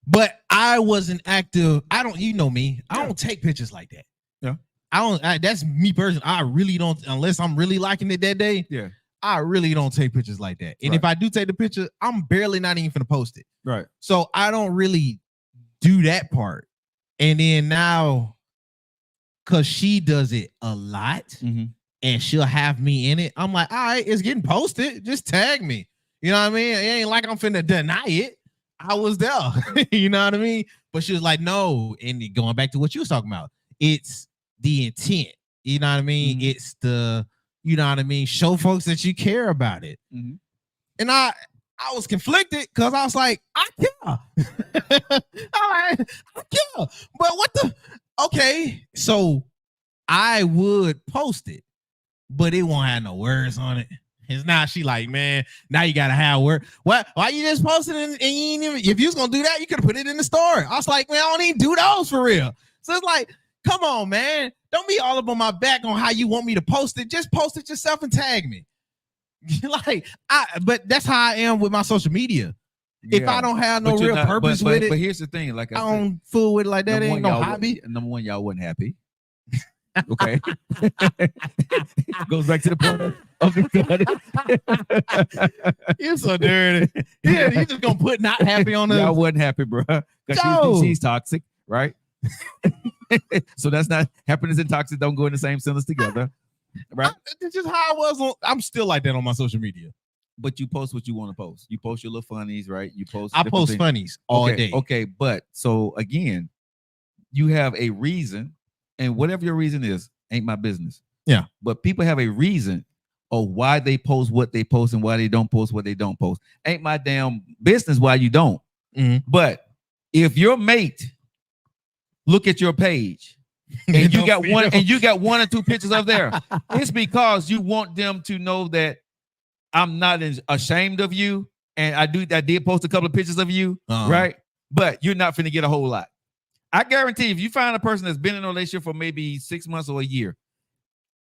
But I wasn't active. You know me. I don't take pictures like that. Yeah. That's me personally. I really don't, unless I'm really liking it that day. Yeah. I really don't take pictures like that. And if I do take the picture, I'm barely not even gonna post it. Right. So I don't really do that part. And then now, cause she does it a lot and she'll have me in it. I'm like, all right, it's getting posted. Just tag me. You know what I mean? It ain't like I'm finna deny it. I was there. You know what I mean? But she was like, no. And going back to what you was talking about, it's the intent. You know what I mean? It's the, you know what I mean? Show folks that you care about it. And I was conflicted because I was like, I care. I care. But what the? Okay. So I would post it, but it won't have no words on it. It's not, she like, man, now you got to have word. What? Why you just posted it and you ain't even, if you was going to do that, you could have put it in the story. I was like, man, I don't even do those for real. So it's like, come on, man. Don't be all up on my back on how you want me to post it. Just post it yourself and tag me. But that's how I am with my social media. Yeah. If I don't have no real purpose with it. But here's the thing. Like I don't fool with it like that. It ain't no hobby. Number one, y'all wasn't happy. Okay. Goes back to the point of the You're so dirty. Yeah, you just gonna put not happy on the. Y'all wasn't happy, bro. Because she's toxic, right? So that's not, happiness and toxic don't go in the same sentence together, right? It's just how I was. I'm still like that on my social media. But you post what you want to post. You post your little funnies, right? You post. I post funnies all day. Okay, but so again, you have a reason. And whatever your reason is, ain't my business. Yeah. But people have a reason of why they post what they post and why they don't post what they don't post. Ain't my damn business why you don't. But if your mate look at your page and you got one or two pictures up there, it's because you want them to know that I'm not ashamed of you. And I did post a couple of pictures of you, right? But you're not finna get a whole lot. I guarantee if you find a person that's been in a relationship for maybe 6 months or a year,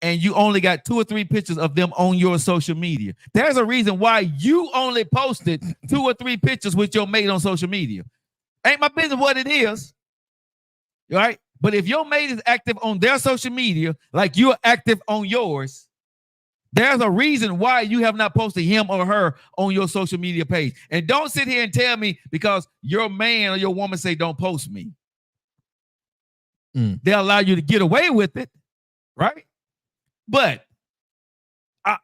and you only got 2 or 3 pictures of them on your social media, there's a reason why you only posted 2 or 3 pictures with your mate on social media. Ain't my business what it is. right? But if your mate is active on their social media, like you're active on yours, there's a reason why you have not posted him or her on your social media page. And don't sit here and tell me because your man or your woman say don't post me. They'll allow you to get away with it, right? But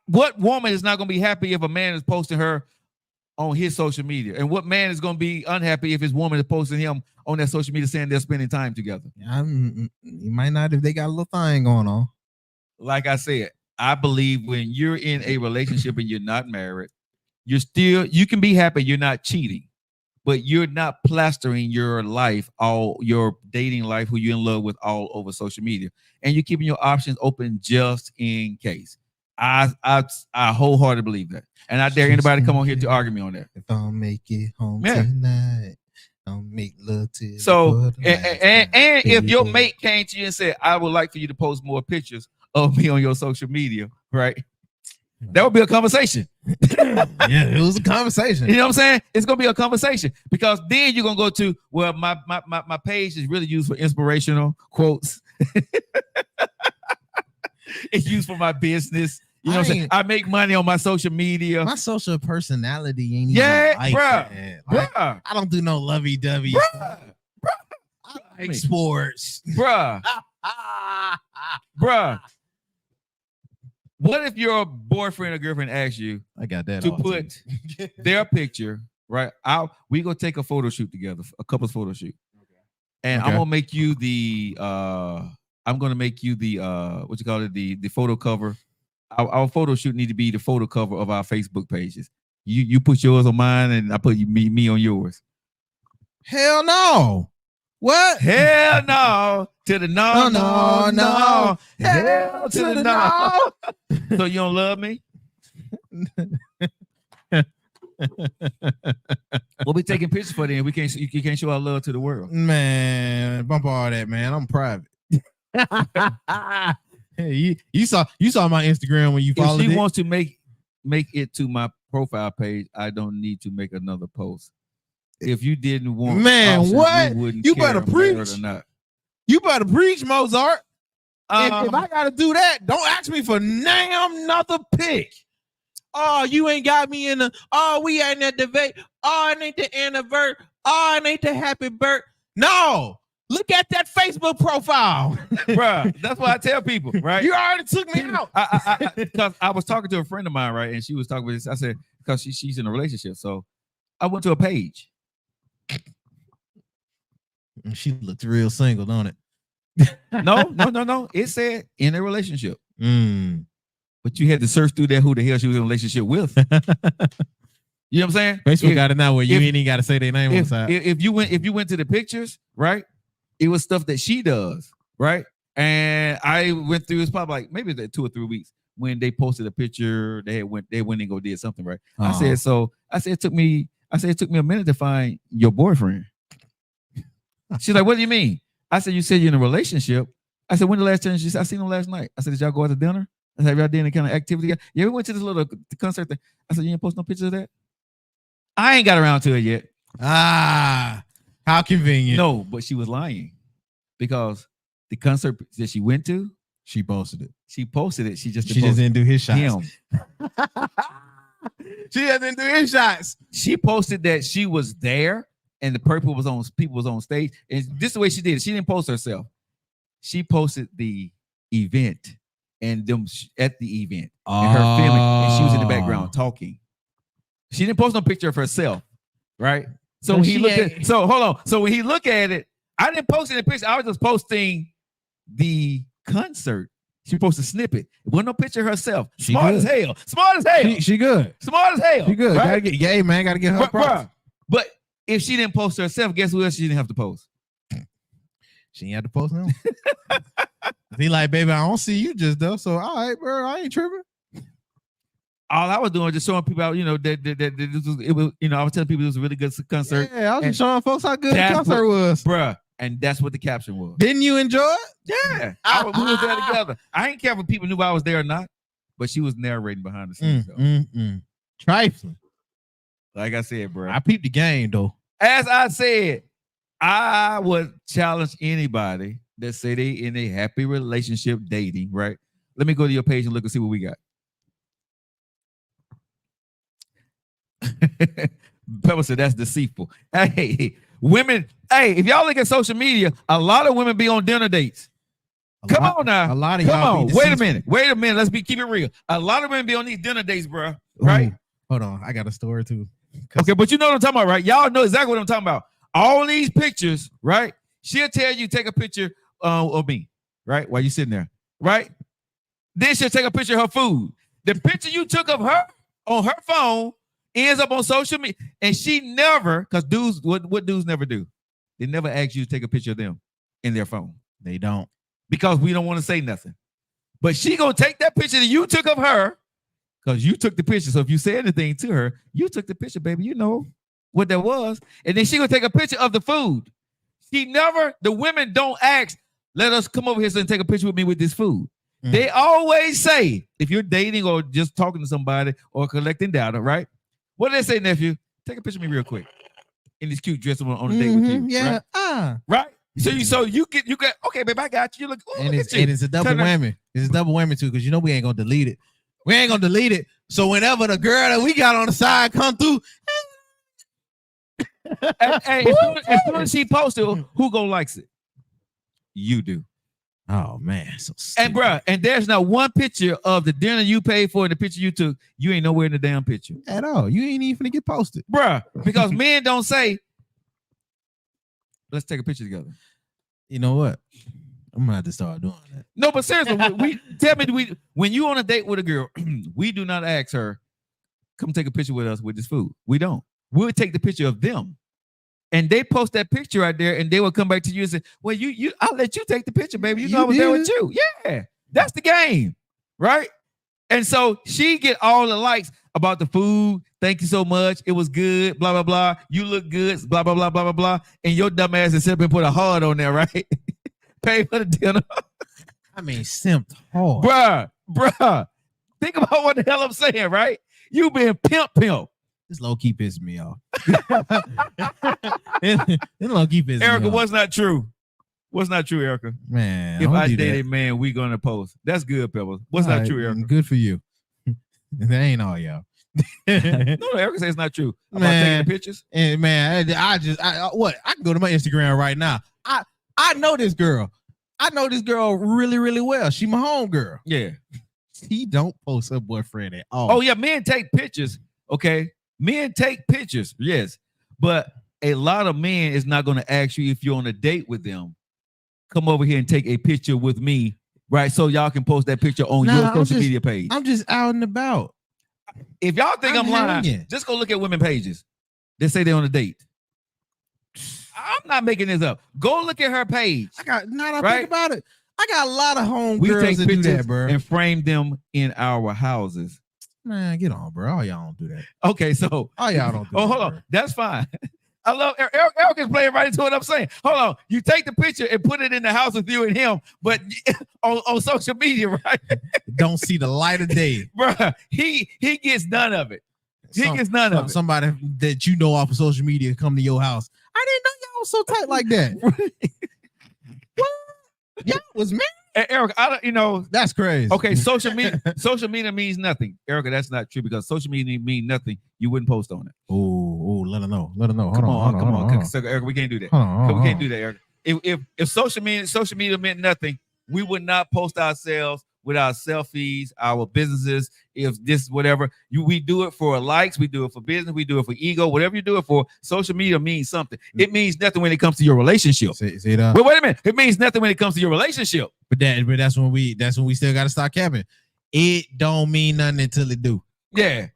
what woman is not going to be happy if a man is posting her on his social media? And what man is going to be unhappy if his woman is posting him on their social media saying they're spending time together? You might not if they got a little thing going on. Like I said, I believe when you're in a relationship and you're not married, you can be happy you're not cheating, but you're not plastering your life, all your dating life, who you're in love with, all over social media. And you're keeping your options open just in case. I wholeheartedly believe that. And I dare anybody to come on here to argue me on that. If I don't make it home tonight, I'll make love to so and if your mate came to you and said, I would like for you to post more pictures of me on your social media, right? That would be a conversation. Yeah, it was a conversation. You know what I'm saying? It's gonna be a conversation because then you're gonna go to, well, my page is really used for inspirational quotes. It's used for my business. You know what I'm saying? I make money on my social media. My social personality ain't even like that. Like, I don't do no lovey-dovey. I like sports. Bruh. What if your boyfriend or girlfriend asks you to put their picture, right? We go take a photo shoot together, a couple's photo shoot. And I'm gonna make you the what you call it, the photo cover. Our photo shoot need to be the photo cover of our Facebook pages. You put yours on mine, and I put me on yours. Hell no. What? Hell no. To the no. Hell to the no. So you don't love me? We'll be taking pictures for them. You can't show our love to the world. Man, bump all that, man. I'm private. Hey, you saw my Instagram when you followed it. If she wants to make it to my profile page, I don't need to make another post. If you didn't want, man, what? You better preach or not. You better preach, Mozart. If I gotta do that, don't ask me for another pick. Oh, you ain't got me in the. Oh, we ain't at the debate. Oh, it ain't the anniversary. Oh, it ain't the happy birthday. No, look at that Facebook profile, bruh. That's what I tell people, right? You already took me out. Because I was talking to a friend of mine, right, and she was talking about this. I said because she's in a relationship, so I went to a page. She looked real single, don't it? No. It said in a relationship. But you had to search through that who the hell she was in a relationship with. You know what I'm saying? Facebook got it now where you ain't even got to say their name on the side. If you went to the pictures, right? It was stuff that she does, right? And I went through, it's probably like maybe 2 or 3 weeks when they posted a picture, they went and go did something, right? I said it took me a minute to find your boyfriend. She's like, what do you mean? I said, you said you're in a relationship. I said, when the last time? She said, I seen him last night. I said, did y'all go out to dinner? I said, have y'all done any kind of activity? Yeah, we went to this little concert thing. I said, you ain't post no pictures of that? I ain't got around to it yet. How convenient. No, but she was lying because the concert that she went to, she posted it. She posted it. She just didn't do his shots. Him. She didn't do his shots. She posted that she was there and the people was on stage. And this is the way she did it. She didn't post herself. She posted the event and them at the event and her filming, and she was in the background talking. She didn't post no picture of herself, right? So when he looked at, so hold on. So when he looked at it, I didn't post any picture. I was just posting the concert. She posted a snippet. It wasn't no picture of herself. Smart as hell. She good. Smart as hell. She good. Right? Gotta get her props. But if she didn't post herself, guess who else she didn't have to post? She ain't have to post no. He like, baby, I don't see you just though. So all right, bro, I ain't tripping. All I was doing was just showing people out, that this was, I was telling people it was a really good concert. Yeah, I was just showing folks how good the concert was. Bruh. And that's what the caption was. Didn't you enjoy it? Yeah. We was there together. I ain't care if people knew I was there or not, but she was narrating behind the scenes. Trifling. Like I said, bro. I peeped the game though. As I said, I would challenge anybody that say they in a happy relationship dating, right? Let me go to your page and look and see what we got. Pepper said that's deceitful. Hey, women, hey, if y'all look at social media, a lot of women be on dinner dates. Come on now. A lot of Come y'all on. be Wait a deceitful. minute. Let's keep it real. A lot of women be on these dinner dates, bro. Right? Ooh, hold on. I got a story too. Okay, but you know what I'm talking about, right? Y'all know exactly what I'm talking about. All these pictures, right? She'll tell you take a picture of me, right? While you sitting there, right? Then she'll take a picture of her food. The picture you took of her on her phone ends up on social media, and she never, because dudes, what dudes never do? They never ask you to take a picture of them in their phone. They don't, because we don't want to say nothing. But she gonna take that picture that you took of her, because you took the picture. So if you say anything to her, you took the picture, baby. You know what that was, and then she gonna take a picture of the food. The women don't ask, let us come over here and take a picture with me with this food. They always say, if you're dating or just talking to somebody or collecting data, right? What do they say, nephew? Take a picture of me real quick in this cute dress on a date with you. Yeah. Right? So you get okay, babe, I got you. Look, and it's a double whammy. It's a double whammy too, because you know we ain't gonna delete it. We ain't gonna delete it. So whenever the girl that we got on the side come through, hey, as soon as she posted, who gonna likes it? You do. Oh man, so and bruh, and there's not one picture of the dinner you paid for and the picture you took. You ain't nowhere in the damn picture at all. You ain't even gonna get posted, bruh, because men don't say, let's take a picture together. You know what? I'm gonna have to start doing that. No, but seriously, when you on a date with a girl, we do not ask her, come take a picture with us with this food. We don't. We'll take the picture of them. And they post that picture out there, and they will come back to you and say, well, I'll let you take the picture, baby. You know I was there with you. Yeah, that's the game, right? And so she get all the likes about the food. Thank you so much. It was good, blah, blah, blah. You look good, blah, blah, blah, blah, blah, blah. And your dumb ass is simply put a heart on there, right? Pay for the dinner. I mean, simped hard. Bruh. Think about what the hell I'm saying, right? You been pimp. This low key pissed me off. It low key pissed Erica, me off. what's not true? What's not true, Erica? Man, if I dated man, we gonna post. That's good, Pebbles. What's not true, Erica? Good for you. That ain't all y'all. No, Erica says it's not true. About taking the pictures. And man, I can go to my Instagram right now. I know this girl. I know this girl really, really well. She my home girl. Yeah. She don't post her boyfriend at all. Oh yeah, men take pictures. Okay. Men take pictures, yes, but a lot of men is not going to ask you if you're on a date with them. Come over here and take a picture with me, right? So y'all can post that picture on your social media page. I'm just out and about. If y'all think I'm lying, just go look at women pages. They say they're on a date. I'm not making this up. Go look at her page. Think about it. I got a lot of home we girls take that pictures do that, bro, and frame them in our houses. Man, get on, bro. All y'all don't do that. Okay, so all y'all don't do that. Hold on. Bro. That's fine. I love Erica's playing right into what I'm saying. Hold on. You take the picture and put it in the house with you and him, but on social media, right? Don't see the light of day. Bro, he gets none of it. He gets none of it. Somebody that you know off of social media come to your house. I didn't know y'all was so tight like that. What? Y'all was married? Erica, that's crazy. Okay, social media means nothing. Erica, that's not true because social media means nothing. You wouldn't post on it. Oh, let her know. Come on. Erica, we can't do that. We can't do that, Erica. If social media meant nothing, we would not post ourselves with our selfies, our businesses. If this whatever we do it for likes, we do it for business, we do it for ego, whatever you do it for. Social media means something. It means nothing when it comes to your relationship. Say that. But wait a minute, it means nothing when it comes to your relationship. But that's when we still got to start capping. It don't mean nothing until it do. Yeah.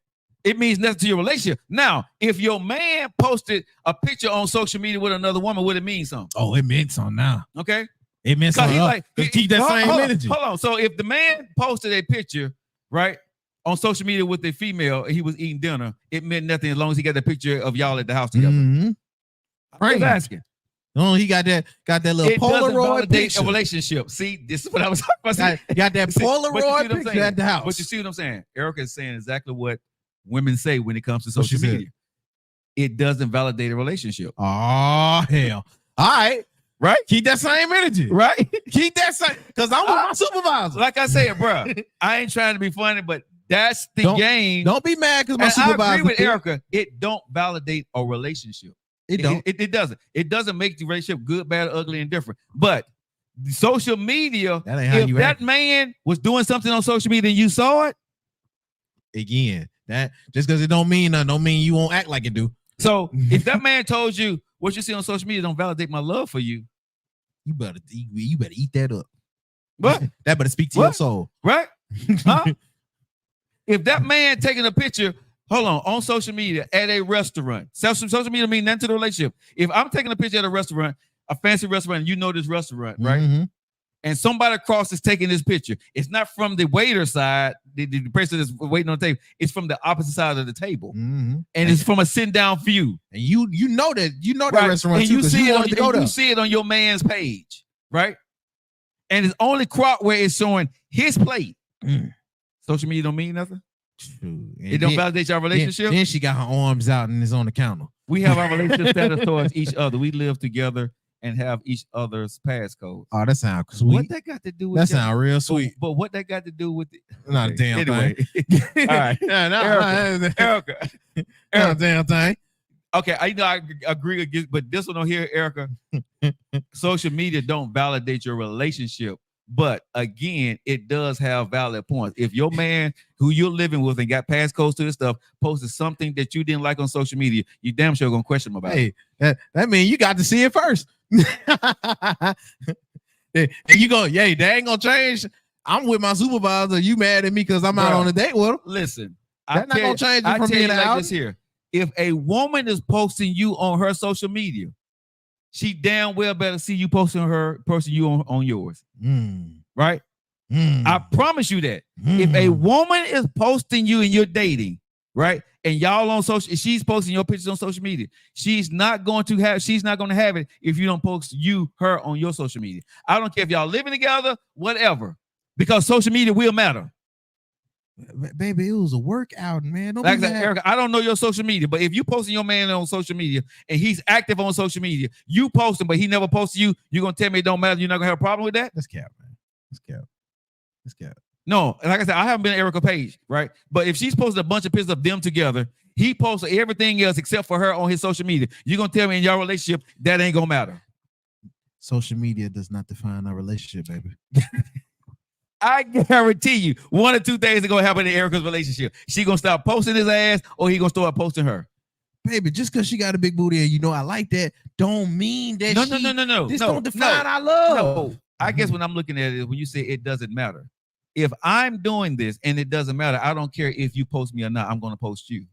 It means nothing to your relationship. Now, if your man posted a picture on social media with another woman, would it mean something? Oh, it meant something now. Okay. It meant something. Keep that same energy. Hold on. So if the man posted a picture, right, on social media with a female and he was eating dinner, it meant nothing as long as he got the picture of y'all at the house together. Mm-hmm. I'm just asking. No, he got that little Polaroid picture. A relationship. See, this is what I was talking about. Got that Polaroid picture at the house. But you see what I'm saying? Erica is saying exactly what women say when it comes to social media. It doesn't validate a relationship. Oh, hell. All right. Right? Keep that same energy. Right? Keep that same, because I'm with my supervisor. Like I said, bro, I ain't trying to be funny, but that's the game. Don't be mad because my and supervisor. I agree with Erica. It don't validate a relationship. It don't. It doesn't. It doesn't make the relationship good, bad, ugly, and different. But social media, That ain't how if you that act. man was doing something on social media and you saw it, Again, that just because it don't mean nothing, don't mean you won't act like it do. so if that man told you what you see on social media don't validate my love for you, You better eat that up. what? That better speak to your soul. Right? Huh? If that man taking a picture, on social media at a restaurant, social media mean nothing to the relationship. If I'm taking a picture at a restaurant, a fancy restaurant, and you know this restaurant, right? Mm-hmm. And somebody across is taking this picture. It's not from the waiter side, the person that's waiting on the table. It's from the opposite side of the table, Mm-hmm. and it's from a sit down view. And you know that Right? restaurant And too, you 'cause see it wanted to go on, there. you see it on your man's page, right? And it's only crop where it's showing his plate. Mm. Social media don't mean nothing. And It don't validate our relationship. Then she got her arms out and is on the counter. We have our relationship status towards each other. We live together and have each other's passcodes. Oh, that sounds sweet. What that got to do with That sound real sweet. But what that got to do with it? Not a damn Anyway. thing. All right. Erica. Erica. Not a damn thing. Okay, I know I agree against, but this one on here, Erica, social media don't validate your relationship. But again, it does have valid points. If your man who you're living with and got passcodes to this stuff posted something that you didn't like on social media, you damn sure gonna question him about it. Hey, that means you got to see it first. And you go, yay, that ain't gonna change. I'm with my supervisor. You mad at me because I'm out on a date with him? Listen, That's not gonna change it from being out. this here. If a woman is posting you on her social media, she damn well better see you posting you on yours. Right? I promise you that. If a woman is posting you and you're dating, right? And y'all on social, she's posting your pictures on social media. She's not going to have it if you don't post her on your social media. I don't care if y'all living together, whatever, because social media will matter. Baby, it was a workout, man. Don't Like be I said, mad. Erica, I don't know your social media, but if you posting your man on social media and he's active on social media, you post him, but he never posts you, you're gonna tell me it don't matter. You're not gonna have a problem with that? That's cap, man. That's cap. No, like I said, I haven't been Erica Page, right? But if she's posted a bunch of pictures of them together, he posts everything else except for her on his social media. You're gonna tell me in your relationship that ain't gonna matter. Social media does not define our relationship, baby. I guarantee you, one or two things are gonna happen in Erica's relationship. She gonna stop posting his ass, or he gonna start posting her. Baby, just because she got a big booty and I like that, don't mean that No. This don't define our love. No. I guess when I'm looking at it, when you say it doesn't matter. If I'm doing this and it doesn't matter, I don't care if you post me or not, I'm gonna post you.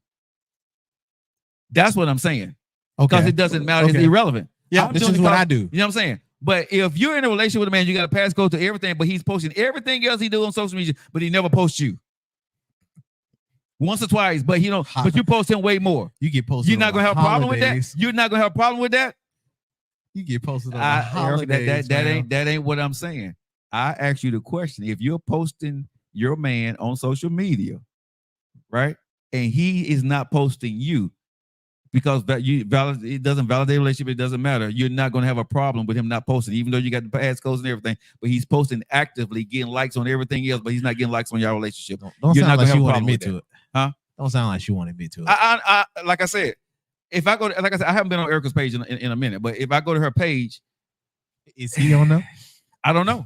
That's what I'm saying. Okay. Because it doesn't matter, it's irrelevant. Yeah, this is what I do. You know what I'm saying? But if you're in a relationship with a man, you got a passcode to everything, but he's posting everything else he do on social media, but he never posts you. Once or twice, but but you post him way more. You get posted. You're not gonna have a problem with that. You're not gonna have a problem with that. You get posted on the holidays, that ain't what I'm saying. I asked you the question: if you're posting your man on social media, right, and he is not posting you, because it doesn't validate the relationship, it doesn't matter. You're not going to have a problem with him not posting, even though you got the passcodes and everything. But he's posting actively, getting likes on everything else, but he's not getting likes on your relationship. Don't You're sound not like going you to have a want to problem with admit to that. it. Huh? Don't sound like you want to admit to it. I like I said, if I go to, like I said, I haven't been on Erica's page in a minute, but if I go to her page, is he on there? I don't know.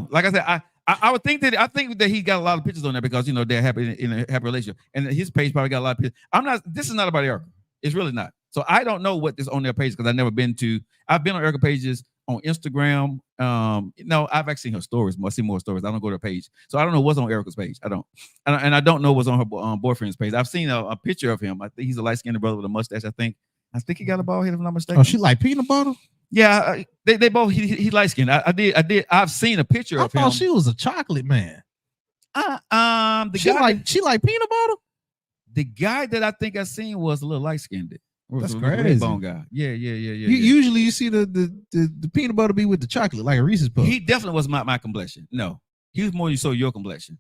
Like I said, I would think that he got a lot of pictures on there because they're happy in a happy relationship, and his page probably got a lot of pictures. This is not about Erica. It's really not. So I don't know what is on their page because I've never been to. I've been on Erica pages on Instagram. No, I've actually seen her stories. I see more stories. I don't go to her page, so I don't know what's on Erica's page. I don't, and I don't know what's on her boyfriend's page. I've seen a picture of him. I think he's a light-skinned brother with a mustache. I think he got a bald head if I'm not mistaken. Oh, she like peanut butter? Yeah, they both. He light skinned. I've seen a picture of him. I thought she was a chocolate man. She like peanut butter. The guy that I think I seen was a little light skinned. That's crazy. Bone guy. Yeah. Usually you see the peanut butter be with the chocolate, like a Reese's Puff. He definitely was my complexion. No, he was more so your complexion.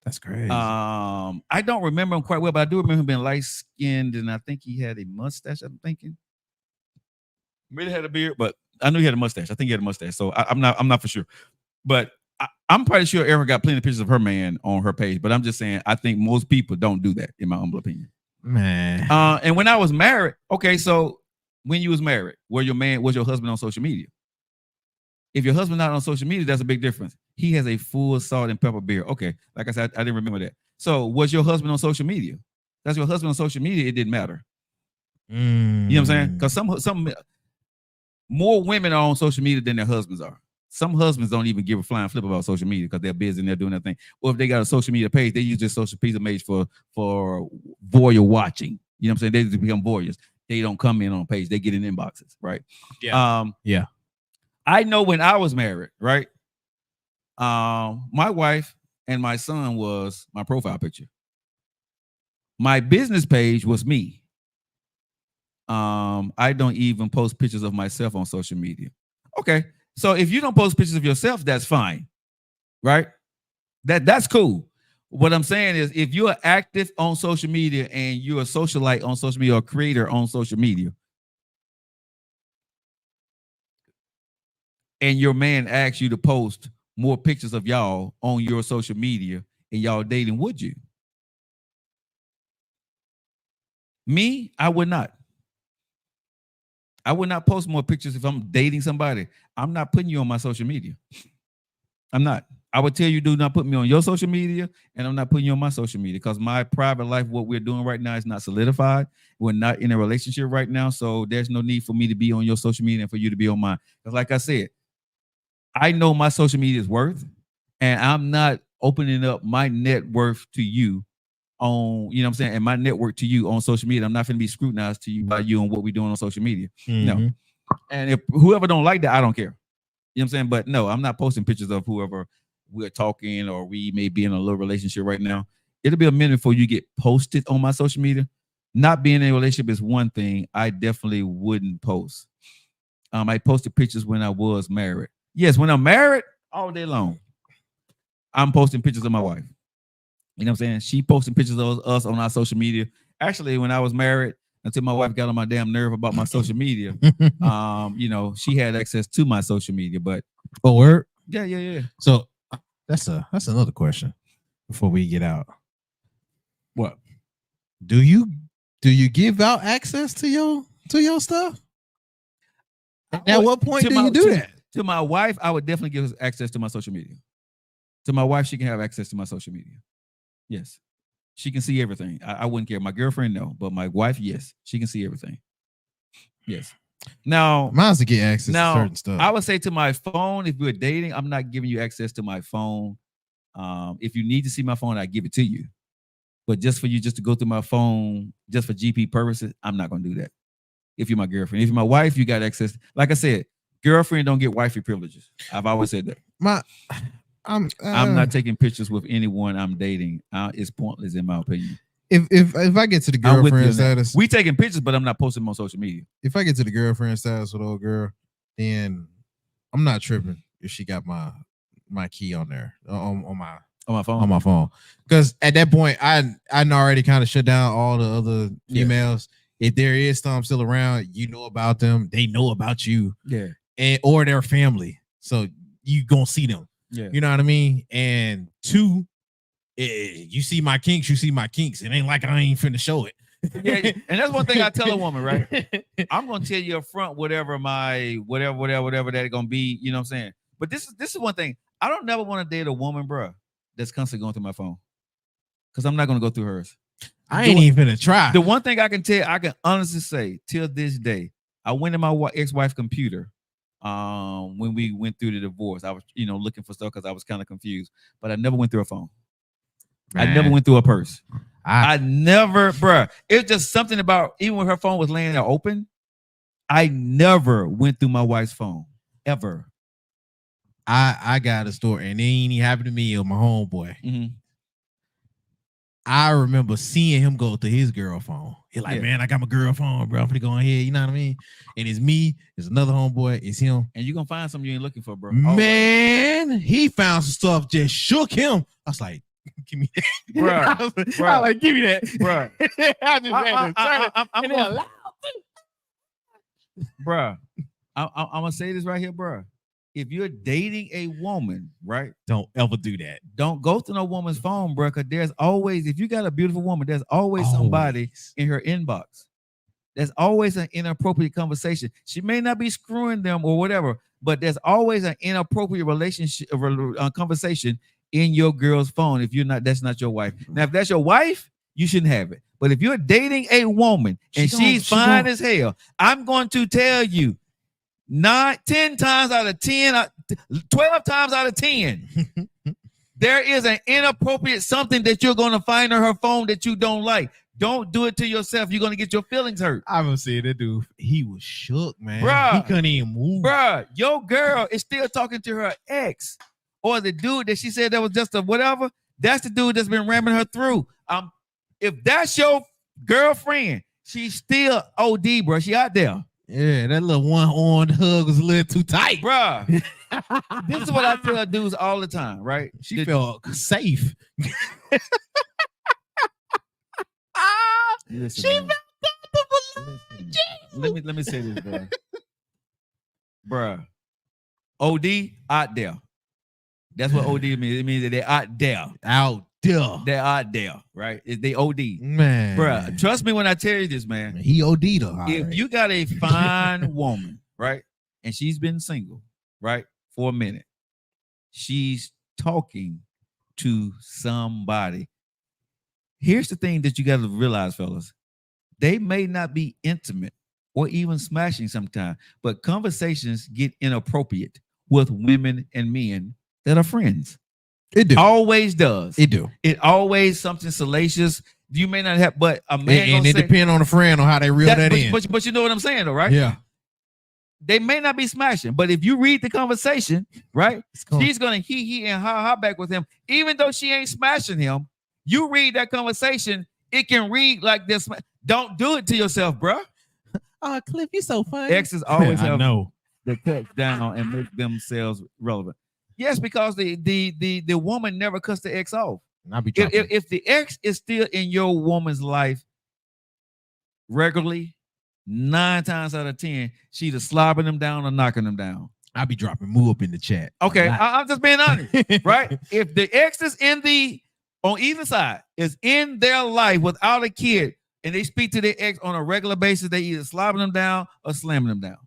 That's crazy. I don't remember him quite well, but I do remember him being light skinned, and I think he had a mustache. I'm thinking. Maybe had a beard, but I knew he had a mustache. I think he had a mustache. So I'm not for sure. But I'm pretty sure Erica got plenty of pictures of her man on her page. But I'm just saying, I think most people don't do that, in my humble opinion. Man. And when I was married, okay, so when you was married, was your husband on social media? If your husband not on social media, that's a big difference. He has a full salt and pepper beard. Okay, like I said, I didn't remember that. So was your husband on social media? That's your husband on social media. It didn't matter. You know what I'm saying? Because some more women are on social media than their husbands are. Some husbands don't even give a flying flip about social media because they're busy and they're doing their thing. Or if they got a social media page, they use their social media page for voyeur watching. You know what I'm saying? They just become voyeurs. They don't come in on a page. They get in inboxes, right? Yeah. Yeah. I know when I was married, right? My wife and my son was my profile picture. My business page was me. I don't even post pictures of myself on social media. Okay. So if you don't post pictures of yourself, that's fine. Right? That's cool. What I'm saying is if you're active on social media and you're a socialite on social media or a creator on social media, and your man asks you to post more pictures of y'all on your social media and y'all dating, would you? Me, I would not. I would not post more pictures if I'm dating somebody. I'm not putting you on my social media. I'm not. I would tell you, do not put me on your social media, and I'm not putting you on my social media because my private life, what we're doing right now, is not solidified. We're not in a relationship right now, so there's no need for me to be on your social media and for you to be on mine. Because like I said, I know my social media is worth, and I'm not opening up my net worth to you on, you know what I'm saying, and my network to you on social media. I'm not going to be scrutinized to you by you on what we're doing on social media. No. And if whoever don't like that, I don't care. You know what I'm saying? But no, I'm not posting pictures of whoever we're talking or we may be in a little relationship right now. It'll be a minute before you get posted on my social media. Not being in a relationship is one thing I definitely wouldn't post. I posted pictures when I was married. Yes, when I'm married, all day long, I'm posting pictures of my wife. You know what I'm saying? She posting pictures of us on our social media. Actually, when I was married, until my wife got on my damn nerve about my social media, you know, she had access to my social media. But word? Yeah. So that's another question before we get out. What? Do you give out access to your stuff? At what point do you do that? To my wife, I would definitely give access to my social media. To my wife, she can have access to my social media. Yes. She can see everything. I wouldn't care. My girlfriend, no. But my wife, yes. She can see everything. Yes. Now, mine's to get access to certain stuff. I would say to my phone, if we're dating, I'm not giving you access to my phone. If you need to see my phone, I give it to you. But just for you just to go through my phone, just for GP purposes, I'm not going to do that. If you're my girlfriend. If you're my wife, you got access. Like I said, girlfriend don't get wifey privileges. I've always said that. I'm not taking pictures with anyone I'm dating. It's pointless in my opinion. If I get to the girlfriend status, we taking pictures, but I'm not posting them on social media. If I get to the girlfriend status with old girl, then I'm not tripping if she got my key on there on my phone. Because at that point, I already kind of shut down all the other emails. If there is some still around, you know about them. They know about you. Yeah. Or their family. So you gonna see them. Yeah. You know what I mean? And two, you see my kinks, you see my kinks. It ain't like I ain't finna show it. Yeah, and that's one thing I tell a woman, right? I'm gonna tell you up front whatever that gonna be, you know what I'm saying? But this is one thing. I don't never want to date a woman, bro, that's constantly going through my phone. Because I'm not gonna go through hers. I ain't even finna try. The one thing I can honestly say till this day, I went in my ex-wife's computer. When we went through the divorce, I was, looking for stuff because I was kind of confused, but I never went through a phone. Man. I never went through a purse. I never, bruh. It's just something about, even when her phone was laying there open, I never went through my wife's phone, ever. I got a story, and it ain't even happened to me or my homeboy. Mm-hmm. I remember seeing him go through his girl phone. He's like, man, I got my girl phone, bro. I'm gonna go on here. You know what I mean? And it's me. It's another homeboy. It's him. And you're gonna find something you ain't looking for, bro. Man, he found some stuff just shook him. I was like, give me that. Bro. I was like, give me that. Bro. I just had to turn it. Bruh, I'm gonna say this right here, bro. If you're dating a woman, right? Don't ever do that. Don't go to no woman's phone, bro. Because there's always, if you got a beautiful woman, there's always somebody in her inbox. There's always an inappropriate conversation. She may not be screwing them or whatever, but there's always an inappropriate relationship conversation in your girl's phone. If you're not, that's not your wife. Now, if that's your wife, you shouldn't have it. But if you're dating a woman and she's fine as hell, I'm going to tell you, 10 times out of 10, 12 times out of 10, there is an inappropriate something that you're going to find on her phone that you don't like. Don't do it to yourself. You're going to get your feelings hurt. I've seen that dude. He was shook, man. Bruh, he couldn't even move. Bruh, your girl is still talking to her ex or the dude that she said that was just a whatever. That's the dude that's been ramming her through. If that's your girlfriend, she's still OD, bro. She out there. Yeah, that little one-on hug was a little too tight. Bruh. This is what I tell dudes all the time, right? She felt safe. Listen, she felt comfortable. Let me say this, bro. Bruh. OD out there. That's what OD means. It means that they're out there. Out there. They're out there, right? They OD. Man. Bruh, trust me when I tell you this, man. He OD'd her. If you got a fine woman, right? And she's been single, right? For a minute. She's talking to somebody. Here's the thing that you got to realize, fellas. They may not be intimate or even smashing sometimes, but conversations get inappropriate with women and men that are friends. It do. Always does. It do. It always something salacious. You may not have, but a man and it depends on the friend on how they reel that in. But you know what I'm saying, though, right? Yeah. They may not be smashing, but if you read the conversation, right, she's gonna he and ha back with him, even though she ain't smashing him. You read that conversation, it can read like this. Don't do it to yourself, bro. Cliff, you so funny. Exes always have know the cuts down and make themselves relevant. Yes, because the woman never cuts the ex off. If the ex is still in your woman's life regularly, 9 times out of 10, she's either slobbing them down or knocking them down. I'll be dropping moo up in the chat. Okay, I'm just being honest, right? If the ex is on either side is in their life without a kid, and they speak to their ex on a regular basis, they either slobbing them down or slamming them down.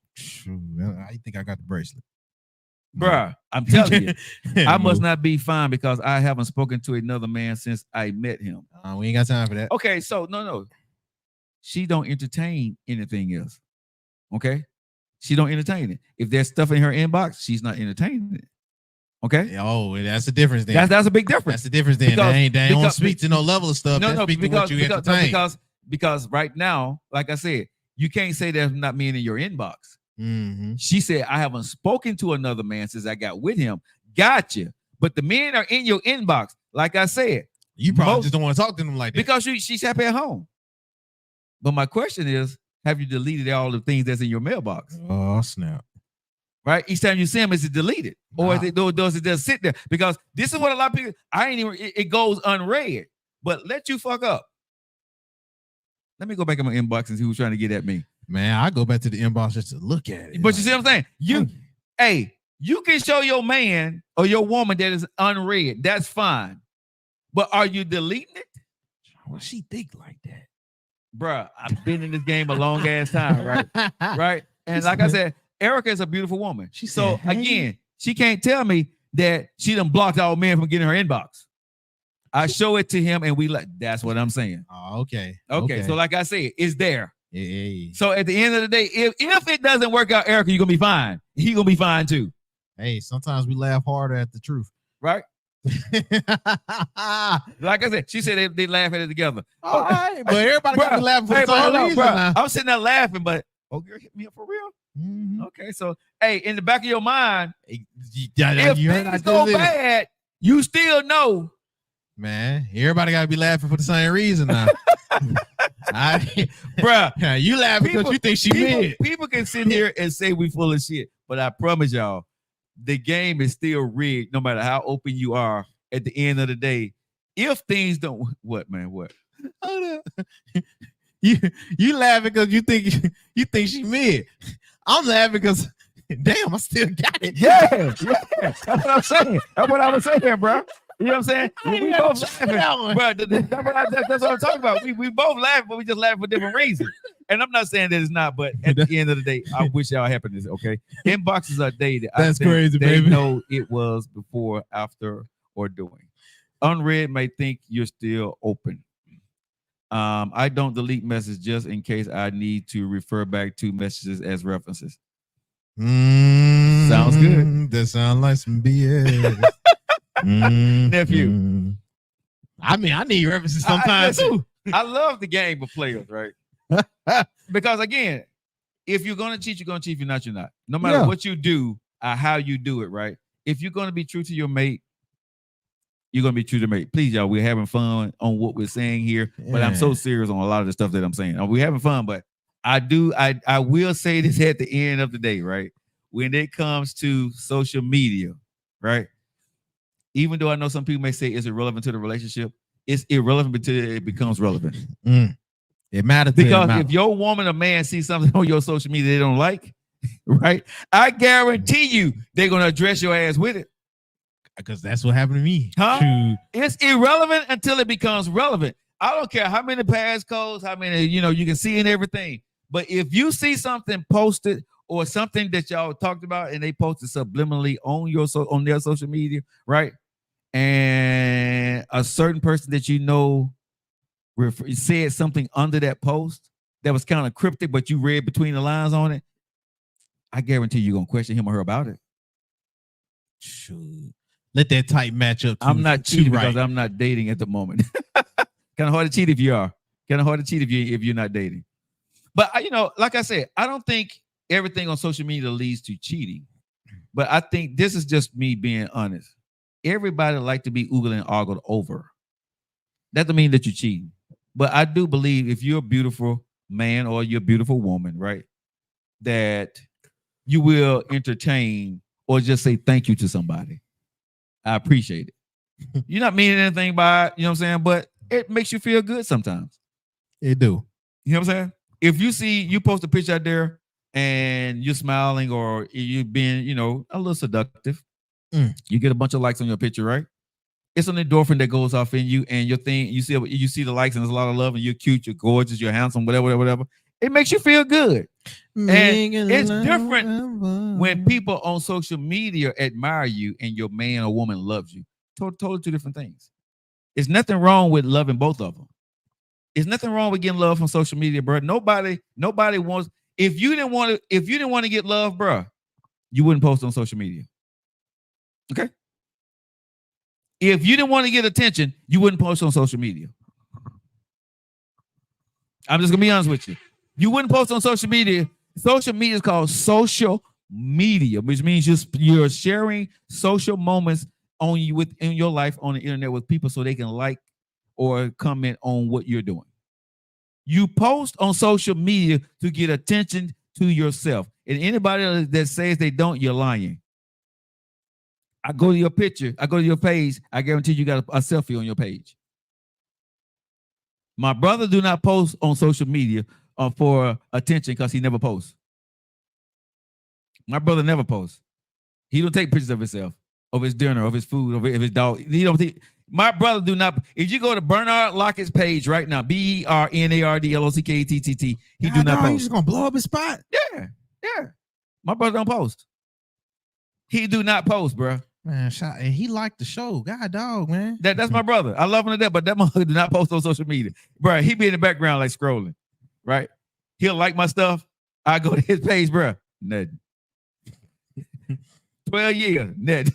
I think I got the bracelet. Bruh, I'm telling you, I must not be fine because I haven't spoken to another man since I met him. We ain't got time for that. Okay, so no. She don't entertain anything else. Okay? She don't entertain it. If there's stuff in her inbox, she's not entertaining it. Okay. Oh, that's the difference then. That's a big difference. That's the difference then. They don't speak to no level of stuff. No, because right now, like I said, you can't say there's not men in your inbox. Mm-hmm. She said, I haven't spoken to another man since I got with him. Gotcha. But the men are in your inbox. Like I said, you probably just don't want to talk to them like that. Because she's happy at home. But my question is, have you deleted all the things that's in your mailbox? Oh, snap. Right? Each time you see them, is it deleted? Or does it just sit there? Because this is what a lot of people, it goes unread. But let you fuck up. Let me go back in my inbox and see who's trying to get at me. Man, I go back to the inbox just to look at it. But you see what I'm saying? You can show your man or your woman that is unread. That's fine. But are you deleting it? Why she think like that? Bruh, I've been in this game a long ass time, right? Right? And like I said, Erica is a beautiful woman. Again, she can't tell me that she done blocked all men from getting her inbox. I show it to him and that's what I'm saying. Oh, okay. So like I said, it's there. Yeah. So at the end of the day, if it doesn't work out, Erica, you're gonna be fine. He gonna be fine too. Hey, sometimes we laugh harder at the truth. Right? Like I said, she said they laugh at it together. All right, but everybody got to laugh for the reason now. I'm sitting there laughing, but girl, hit me up for real. Mm-hmm. Okay, so in the back of your mind, if things go bad, you still know. Man, everybody got to be laughing for the same reason now. Bruh, you laugh because you think she mid. People can sit here and say we full of shit, but I promise y'all, the game is still rigged no matter how open you are at the end of the day. If things don't, what? Hold up. You laughing because you think she mid. I'm laughing because Damn, I still got it. Yeah. That's what I'm saying. That's what I was saying, bro. You know what I'm saying? We both laughing, bro. That's what I'm talking about. We both laughing, but we just laughing for different reasons. And I'm not saying that it's not, but at the end of the day, I wish y'all happiness. Okay, inboxes are dated. That's crazy, they baby. know it was before, after, or doing. Unread may think you're still open. I don't delete messages just in case I need to refer back to messages as references. Sounds good. That sounds like some BS. Nephew. I mean, I need references sometimes too. I love the game of players, right? Because again, if you're gonna cheat, you're gonna cheat. If you're not, you're not. No matter what you do or how you do it, right? If you're gonna be true to your mate, you're gonna be true to mate. Please, y'all, we're having fun on what we're saying here, but I'm so serious on a lot of the stuff that I'm saying. We're having fun, but I will say this at the end of the day, right? When it comes to social media, right? Even though I know some people may say it's irrelevant to the relationship, it's irrelevant until it becomes relevant. It matters because if your woman or man sees something on your social media they don't like, right? I guarantee you they're gonna address your ass with it. Because that's what happened to me. Huh? It's irrelevant until it becomes relevant. I don't care how many passcodes, how many, you can see and everything. But if you see something posted or something that y'all talked about and they posted subliminally on their social media, right? And a certain person that said something under that post that was kind of cryptic, but you read between the lines on it, I guarantee you're gonna question him or her about it. Shoot. Let that type match up. I'm not cheating because I'm not dating at the moment. Kind of hard to cheat if you are. Kind of hard to cheat if you're not dating. But like I said, I don't think everything on social media leads to cheating. But I think this is just me being honest. Everybody like to be oogled and ogled over. That doesn't mean that you're cheating. But I do believe if you're a beautiful man or you're a beautiful woman, right, that you will entertain or just say thank you to somebody. I appreciate it. You're not meaning anything by it, you know what I'm saying? But it makes you feel good sometimes. It do. You know what I'm saying? If you post a picture out there and you're smiling or you're being, a little seductive, you get a bunch of likes on your picture, right? It's an endorphin that goes off in you, and your thing, you see the likes and there's a lot of love, and you're cute, you're gorgeous, you're handsome, whatever. It makes you feel good. And it's different when people on social media admire you and your man or woman loves you. Totally two different things. There's nothing wrong with loving both of them. There's nothing wrong with getting love from social media, bro. Nobody wants. If you didn't want to get love, bro, you wouldn't post on social media. Okay. If you didn't want to get attention, you wouldn't post on social media. I'm just gonna be honest with you. You wouldn't post on social media. Social media is called social media, which means you're sharing social moments on you within your life on the internet with people so they can like or comment on what you're doing. You post on social media to get attention to yourself. And anybody that says they don't, you're lying. I go to your picture, I go to your page, I guarantee you got a selfie on your page. My brother do not post on social media for attention because he never posts. My brother never posts. He don't take pictures of himself, of his dinner, of his food, of his dog. My brother do not. If you go to Bernard Lockett's page right now, BERNARDLOCKETTT, he do not post. He's just gonna blow up his spot. Yeah. My brother don't post. He do not post, bro. Man, and he liked the show. God dog, man. That's my brother. I love him to death, but that motherfucker do not post on social media. Bro, he be in the background like scrolling, right? He'll like my stuff. I go to his page, bro. Nothing. 12 years, nothing.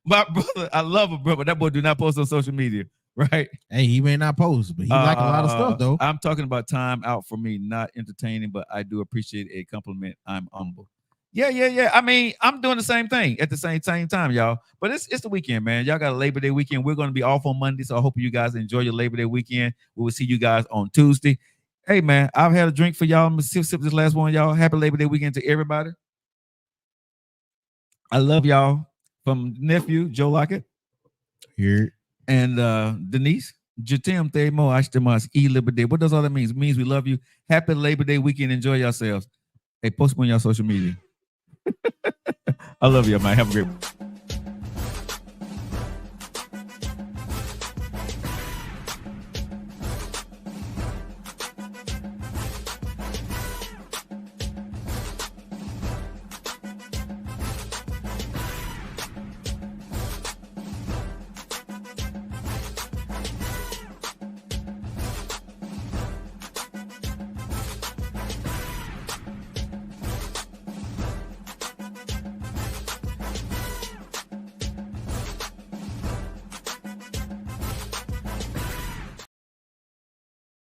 My brother, I love him, bro, but that boy do not post on social media, right? Hey, he may not post, but he like a lot of stuff, though. I'm talking about time out for me, not entertaining, but I do appreciate a compliment. I'm humble. Yeah. I mean, I'm doing the same thing at the same time, y'all. But it's the weekend, man. Y'all got a Labor Day weekend. We're going to be off on Monday, so I hope you guys enjoy your Labor Day weekend. We will see you guys on Tuesday. Hey, man, I've had a drink for y'all. I'm going to sip this last one, y'all. Happy Labor Day weekend to everybody. I love y'all. From nephew, Joe Lockett. Here. And Denise. Jatim Themo Ashtamas E Labor Day. What does all that mean? It means we love you. Happy Labor Day weekend. Enjoy yourselves. Hey, post on your social media. I love you, man. Have a great one.